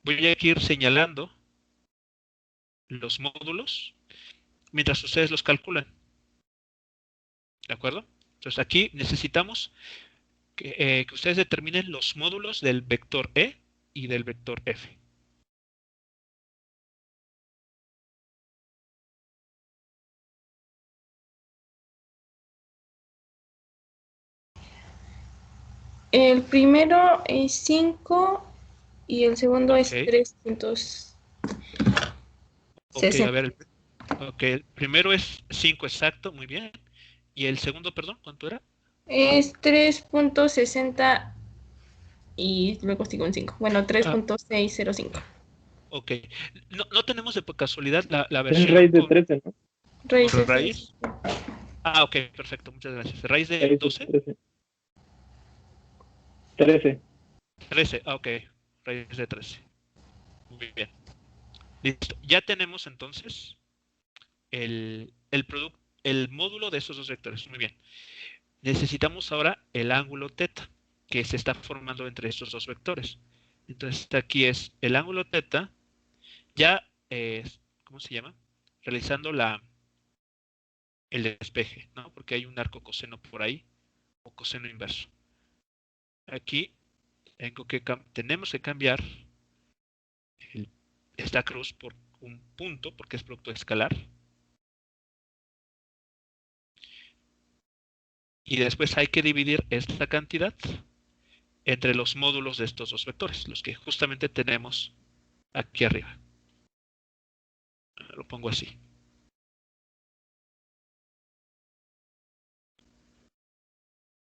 Voy a ir señalando los módulos mientras ustedes los calculan. ¿De acuerdo? Entonces, aquí necesitamos que ustedes determinen los módulos del vector E y del vector F. El primero es 5 y el segundo es Ok. 3.60. Ok, a ver. El primero es 5 exacto, muy bien. Y el segundo, perdón, ¿cuánto era? Es 3.60 y luego sigo en 5. Bueno, Ah, 3.605. ok. No tenemos de casualidad la Es versión raíz de con 13, ¿no? Raíz de 3. raíz. Ah, ok, perfecto, muchas gracias. ¿Raíz de Raíz de 12? 13. 13. 13, ah, ok. Raíz de 13. Muy bien. Listo. Ya tenemos entonces el módulo de esos dos vectores. Muy bien. Necesitamos ahora el ángulo teta que se está formando entre estos dos vectores. Entonces aquí es el ángulo teta ya, ¿cómo se llama? Realizando el despeje, ¿no? Porque hay un arco coseno por ahí o coseno inverso. Aquí tenemos que cambiar esta cruz por un punto porque es producto escalar. Y después hay que dividir esta cantidad entre los módulos de estos dos vectores, los que justamente tenemos aquí arriba. Lo pongo así.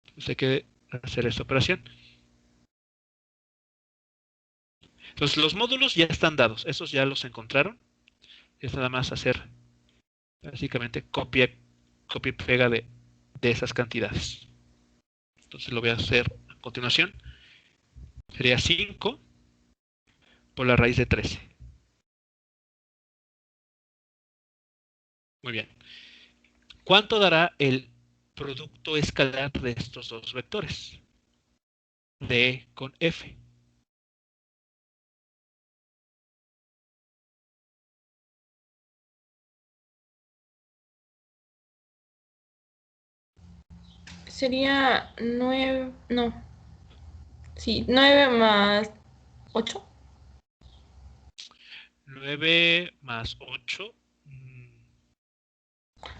Entonces hay que hacer esta operación. Entonces los módulos ya están dados, esos ya los encontraron. Es nada más hacer básicamente copia y pega de esas cantidades. Entonces lo voy a hacer a continuación. Sería 5 por la raíz de 13. Muy bien. ¿Cuánto dará el producto escalar de estos dos vectores? De E con F. Sería 9, no. Sí, 9 más 8. 9 más 8.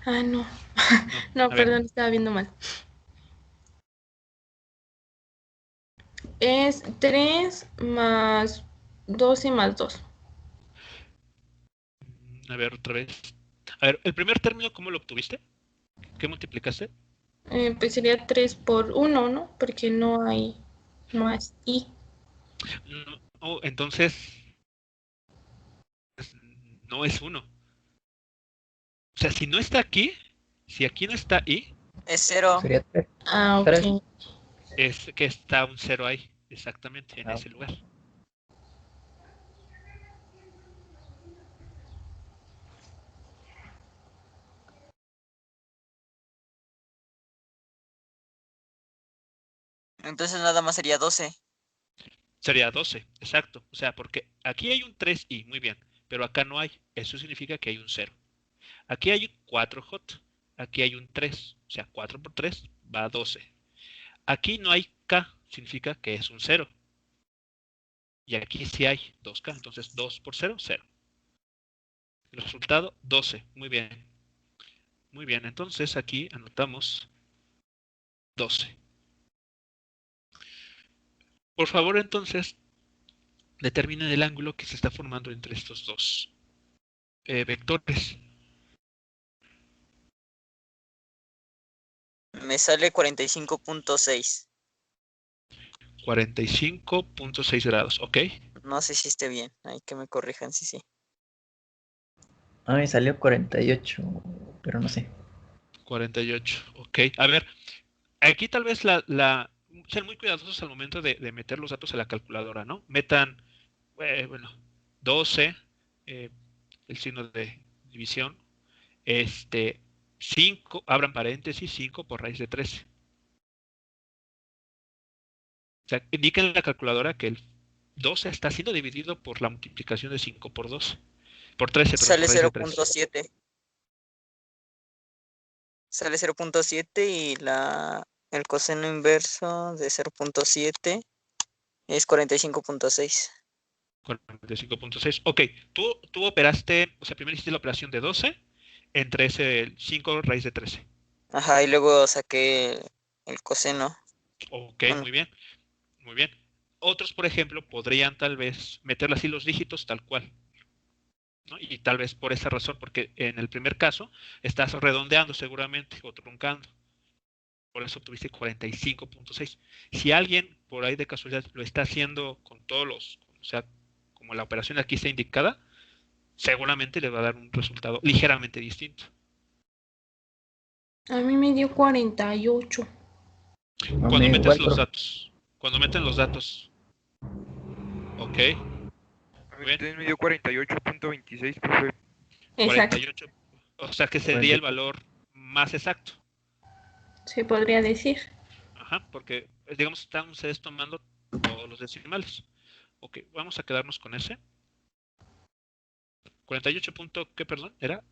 Ah, no. No, No, a ver. perdón, estaba viendo mal. Es 3 más 12 más 2. A ver, otra vez. A ver, el primer término, ¿cómo lo obtuviste? ¿Qué multiplicaste? Pues sería 3 por 1, ¿no? Porque no hay más i. No, oh, entonces no es 1. O sea, si no está aquí, si aquí no está i, Es 0. Sería 3. Ah, ok. 3. Es que está un 0 ahí, exactamente, en Ah, ese lugar. Entonces nada más sería 12. Sería 12, exacto. O sea, porque aquí hay un 3i, muy bien, pero acá no hay. Eso significa que hay un 0. Aquí hay un 4j, aquí hay un 3. O sea, 4 por 3 va a 12. Aquí no hay k, significa que es un 0. Y aquí sí hay 2k, entonces 2 por 0, 0. El resultado, 12. Muy bien. Muy bien, entonces aquí anotamos 12. Por favor, entonces, determinen el ángulo que se está formando entre estos dos vectores. Me sale 45.6. 45.6 grados, ¿ok? No sé si esté bien. Hay que me corrijan si sí. A mí salió 48, pero no sé. 48, ok. A ver, aquí tal vez sean muy cuidadosos al momento de meter los datos a la calculadora, ¿no? Metan, bueno, 12, eh, el signo de división, 5, abran paréntesis, 5 por raíz de 13. O sea, indica en la calculadora que el 12 está siendo dividido por la multiplicación de 5 por 12. Por 13, perdón, Sale por raíz de 13. 0.7. Sale 0.7 y el coseno inverso de 0.7 es 45.6. 45.6. Ok, tú operaste, o sea, primero hiciste la operación de 12 entre ese 5 raíz de 13. Ajá, y luego saqué el coseno. Ok, Bueno, muy bien, muy bien. Otros, por ejemplo, podrían tal vez meterle así los dígitos tal cual, ¿no? Y tal vez por esa razón, porque en el primer caso estás redondeando seguramente o truncando. Por eso tuviste 45.6. Si alguien por ahí de casualidad lo está haciendo con todos o sea, como la operación aquí está indicada, seguramente le va a dar un resultado ligeramente distinto. A mí me dio 48. A Cuando mí metes igual, los datos, cuando meten los datos, ok, A muy mí bien, también me dio 48.26, profe. Exacto. 48, o sea que sería el 48. valor más exacto. Se podría decir. Ajá, porque digamos estamos ustedes tomando todos los decimales. Ok, vamos a quedarnos con ese. 48 punto, ¿qué perdón? Era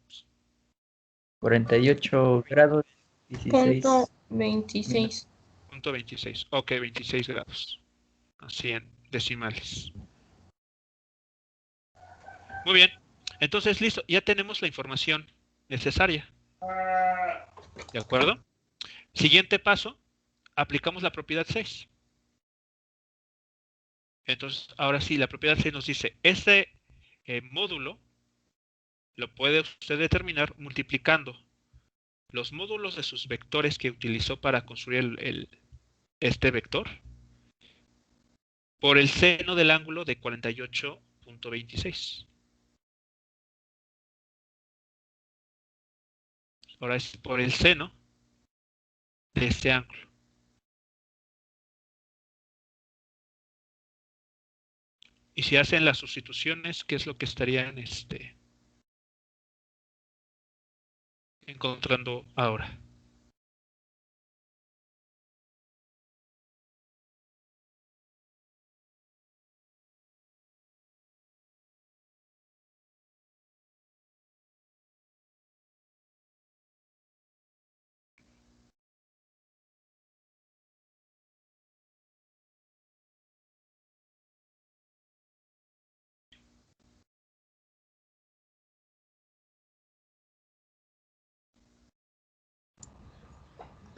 48 grados, 16 Punto 26. punto 26. Ok, 26 grados. Así en decimales. Muy bien. Entonces, listo. Ya tenemos la información necesaria. ¿De acuerdo? Siguiente paso. Aplicamos la propiedad 6. Entonces, ahora sí, la propiedad 6 nos dice, este módulo lo puede usted determinar multiplicando los módulos de sus vectores que utilizó para construir este vector por el seno del ángulo de 48.26. Ahora es por el seno de este ángulo. Y si hacen las sustituciones, ¿qué es lo que estarían encontrando ahora?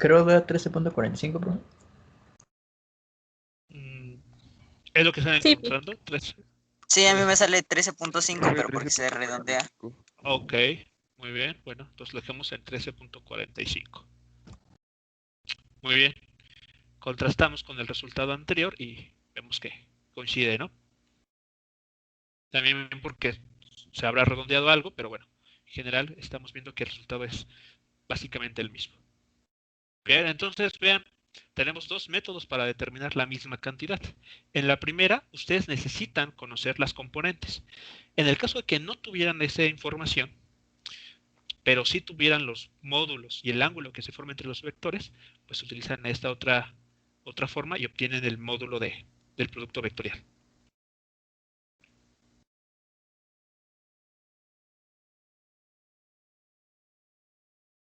Creo veo 13.45, bro. Mm, ¿Es lo que están Sí, encontrando? 3. sí, a mí me sale 13.5, Profe, pero porque se redondea. 13.45. Ok, muy bien. Bueno, entonces lo dejamos en 13.45. Muy bien. Contrastamos con el resultado anterior y vemos que coincide, ¿no? También porque se habrá redondeado algo, pero bueno, en general estamos viendo que el resultado es básicamente el mismo. Bien, entonces vean, tenemos dos métodos para determinar la misma cantidad. En la primera, ustedes necesitan conocer las componentes. En el caso de que no tuvieran esa información, pero sí tuvieran los módulos y el ángulo que se forma entre los vectores, pues utilizan esta otra forma y obtienen el módulo del producto vectorial.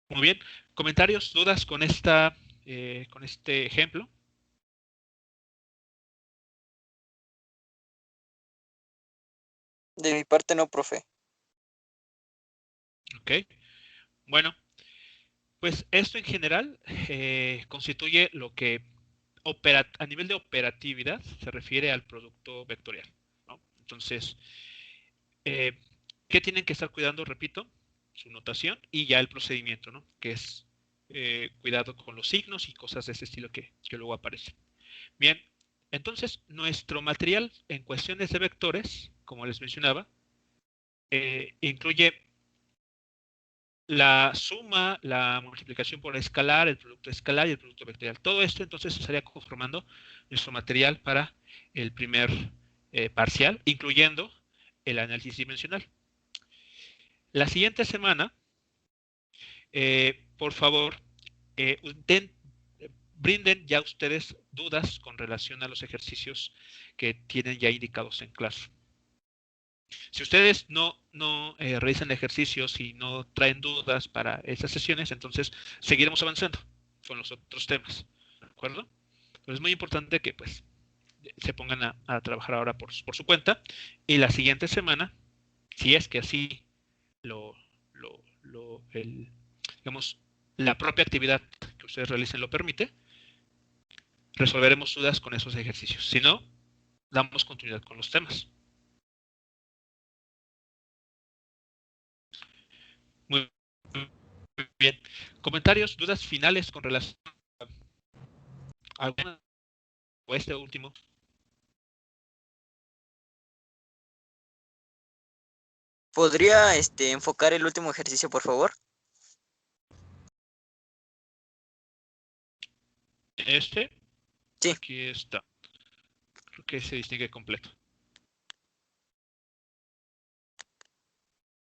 Muy bien. ¿Comentarios, dudas con este ejemplo? De mi parte no, profe. Ok. Bueno, pues esto en general constituye lo que a nivel de operatividad se refiere al producto vectorial, ¿no? Entonces, ¿qué tienen que estar cuidando? Repito, su notación y ya el procedimiento, ¿no? Que es cuidado con los signos y cosas de ese estilo que luego aparecen. Bien, entonces nuestro material en cuestiones de vectores, como les mencionaba, incluye la suma, la multiplicación por escalar, el producto escalar y el producto vectorial. Todo esto entonces estaría conformando nuestro material para el primer parcial, incluyendo el análisis dimensional. La siguiente semana, por favor, brinden ya ustedes dudas con relación a los ejercicios que tienen ya indicados en clase. Si ustedes no realizan ejercicios y no traen dudas para esas sesiones, entonces seguiremos avanzando con los otros temas, ¿de acuerdo? Pero es muy importante que pues se pongan a trabajar ahora por su cuenta y la siguiente semana, si es que así digamos, la propia actividad que ustedes realicen lo permite, resolveremos dudas con esos ejercicios. Si no, damos continuidad con los temas. Muy bien. ¿Comentarios, dudas finales con relación a alguna o este último? ¿Podría enfocar el último ejercicio, por favor? Este, Sí. aquí está. Creo que se distingue completo.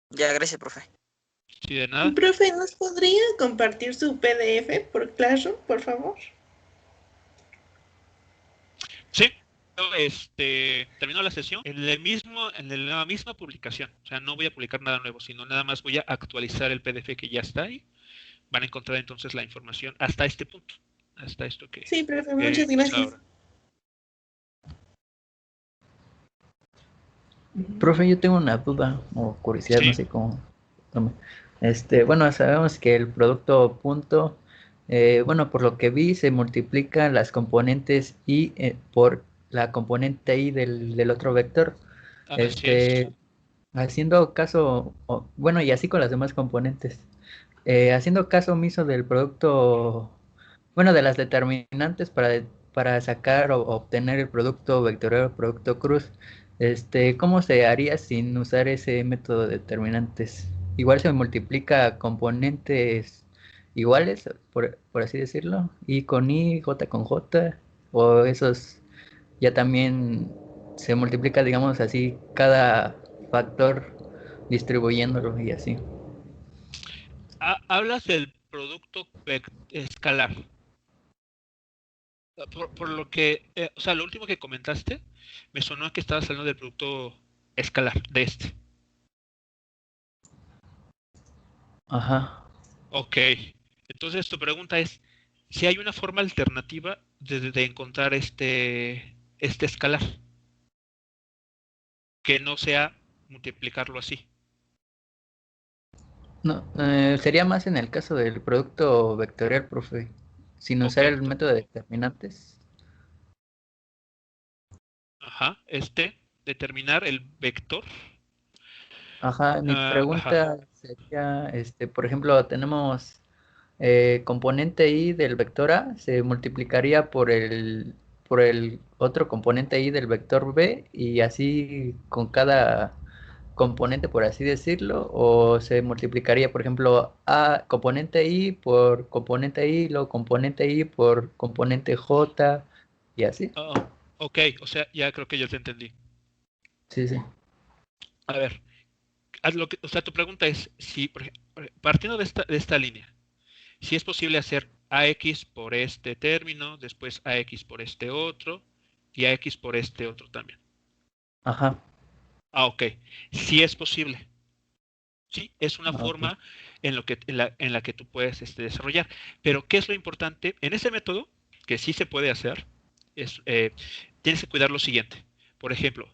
Ya, gracias, profe. Sí, de nada. Profe, ¿nos podría compartir su PDF por Classroom, por favor? Sí. Terminó la sesión en la misma publicación. O sea, no voy a publicar nada nuevo, sino nada más voy a actualizar el PDF que ya está ahí. Van a encontrar entonces la información hasta este punto. Hasta esto que Sí, profe, muchas gracias. ahora. Profe, yo tengo una duda o curiosidad, Sí. no sé cómo. Bueno, sabemos que el producto punto, bueno, por lo que vi, se multiplican las componentes y por la componente y del otro vector. Así es. Haciendo caso, bueno, y así con las demás componentes. Haciendo caso omiso del producto, bueno, de las determinantes para sacar o obtener el producto vectorial o producto cruz, ¿cómo se haría sin usar ese método de determinantes? Igual se multiplica componentes iguales, por así decirlo, y con i, j con j, o esos ya también se multiplica, digamos así, cada factor distribuyéndolo y así. Hablas del producto escalar. Por lo que, o sea, lo último que comentaste, me sonó que estabas hablando del producto escalar, de este. Ajá. Ok. Entonces tu pregunta es, si hay una forma alternativa de encontrar este escalar, que no sea multiplicarlo así. No, sería más en el caso del producto vectorial, profe, sin Ok. usar el método de determinantes. Ajá. Determinar el vector. Ajá, mi Ajá. pregunta sería, por ejemplo, tenemos componente i del vector a, se multiplicaría por el otro componente i del vector b y así con componente, por así decirlo, o se multiplicaría, por ejemplo, A componente I por componente I, luego componente I por componente J y así. Oh, ok, o sea, ya creo que yo te entendí. Sí, sí. A ver, o sea, tu pregunta es si, partiendo de esta línea, si es posible hacer AX por este término, después AX por este otro y AX por este otro también. Ajá. Ah, ok. Sí es posible. Sí, es una Ah, ok. forma en la que tú puedes desarrollar. Pero, ¿qué es lo importante? En ese método, que sí se puede hacer, es, tienes que cuidar lo siguiente. Por ejemplo,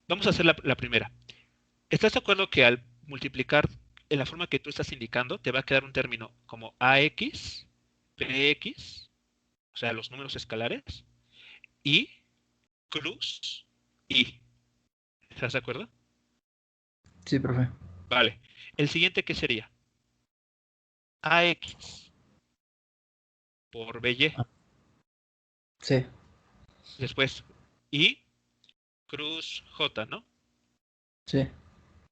vamos a hacer la primera. ¿Estás de acuerdo que al multiplicar en la forma que tú estás indicando, te va a quedar un término como AX, PX, o sea, los números escalares, y cruz, y? ¿Estás de acuerdo? Sí, profe. Vale. El siguiente, ¿qué sería? AX por BY. Ah, sí, Después, y cruz J, ¿no? sí,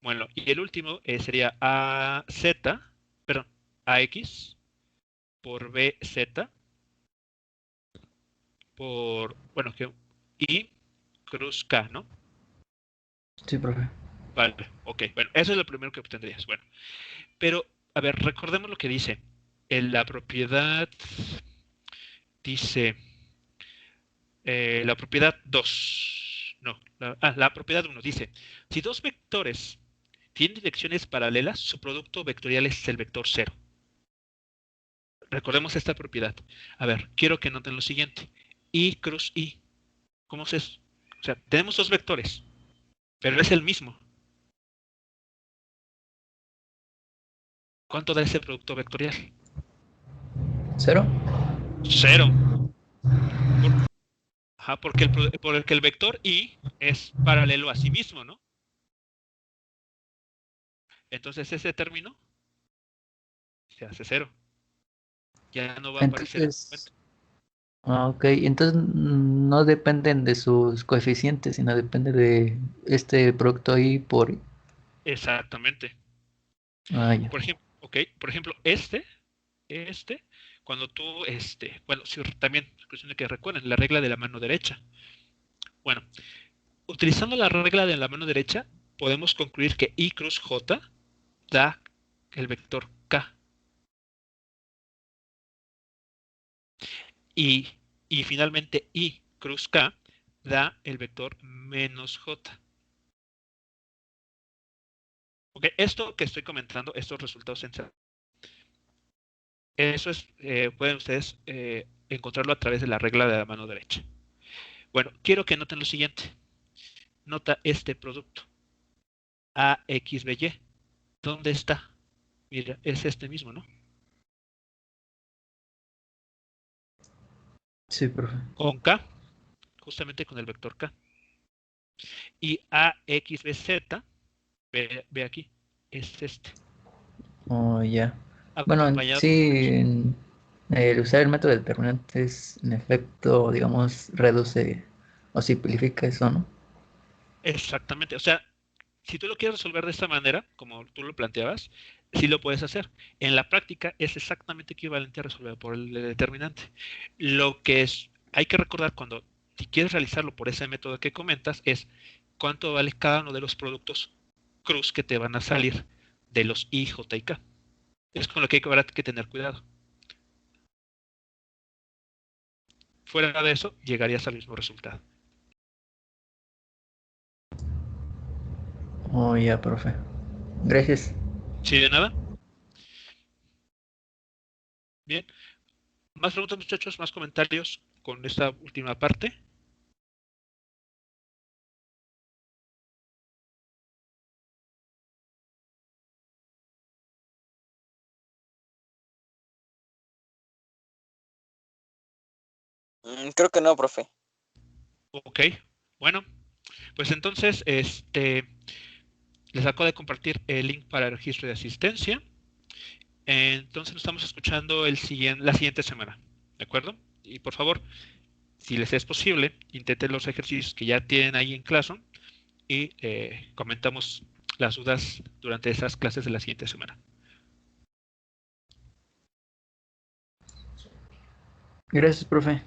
Bueno, y el último sería AZ, perdón, AX por BZ por, bueno, y cruz K, ¿no? sí, profe. Vale, ok, bueno, eso es lo primero que obtendrías. Bueno, pero, a ver, recordemos lo que dice. En la propiedad dice, la propiedad 2, no, la propiedad 1 dice, si dos vectores tienen direcciones paralelas, su producto vectorial es el vector 0. Recordemos esta propiedad. A ver, quiero que noten lo siguiente. I cruz I. ¿Cómo se es? O sea, tenemos dos vectores, pero es el mismo. ¿Cuánto da ese producto vectorial? ¿Cero? Cero. Ajá, porque el vector I es paralelo a sí mismo, ¿no? Entonces ese término se hace cero. Ya no va a aparecer en tu cuenta. Entonces, ok, entonces no dependen de sus coeficientes, sino depende de este producto I por I. Exactamente. Ah, ya. Por ejemplo, ok, por ejemplo, cuando tú, bueno, si también es cuestión de que recuerden la regla de la mano derecha. Bueno, utilizando la regla de la mano derecha, podemos concluir que I cruz J da el vector K. Y, y finalmente I cruz K da el vector menos J. Ok, esto que estoy comentando, estos resultados eso es, pueden ustedes encontrarlo a través de la regla de la mano derecha. Bueno, quiero que noten lo siguiente. Nota este producto. AXBY. ¿Dónde está? Mira, es este mismo, ¿no? Sí, profe. Con K, justamente con el vector K. Y AXBZ, ve aquí, es este. Oh, ya. Bueno, Acompañado sí, de cruz. el usar el método de determinantes, en efecto, digamos, reduce o simplifica eso, ¿no? Exactamente. O sea, si tú lo quieres resolver de esta manera, como tú lo planteabas, sí lo puedes hacer. En la práctica es exactamente equivalente a resolver por el determinante. Lo que es, hay que recordar cuando si quieres realizarlo por ese método que comentas es cuánto vale cada uno de los productos cruz que te van a salir de los I, J y K. Es con lo que habrá que tener cuidado. Fuera de eso, llegarías al mismo resultado. Oh, ya, profe. Gracias. ¿Sí de nada? Bien. ¿Más preguntas, muchachos? ¿Más comentarios con esta última parte? Creo que no, profe. Ok. Bueno, pues entonces, les acabo de compartir el link para el registro de asistencia. Entonces nos estamos escuchando la siguiente semana. ¿De acuerdo? Y por favor, si les es posible, intenten los ejercicios que ya tienen ahí en clase y comentamos las dudas durante esas clases de la siguiente semana. Gracias, profe.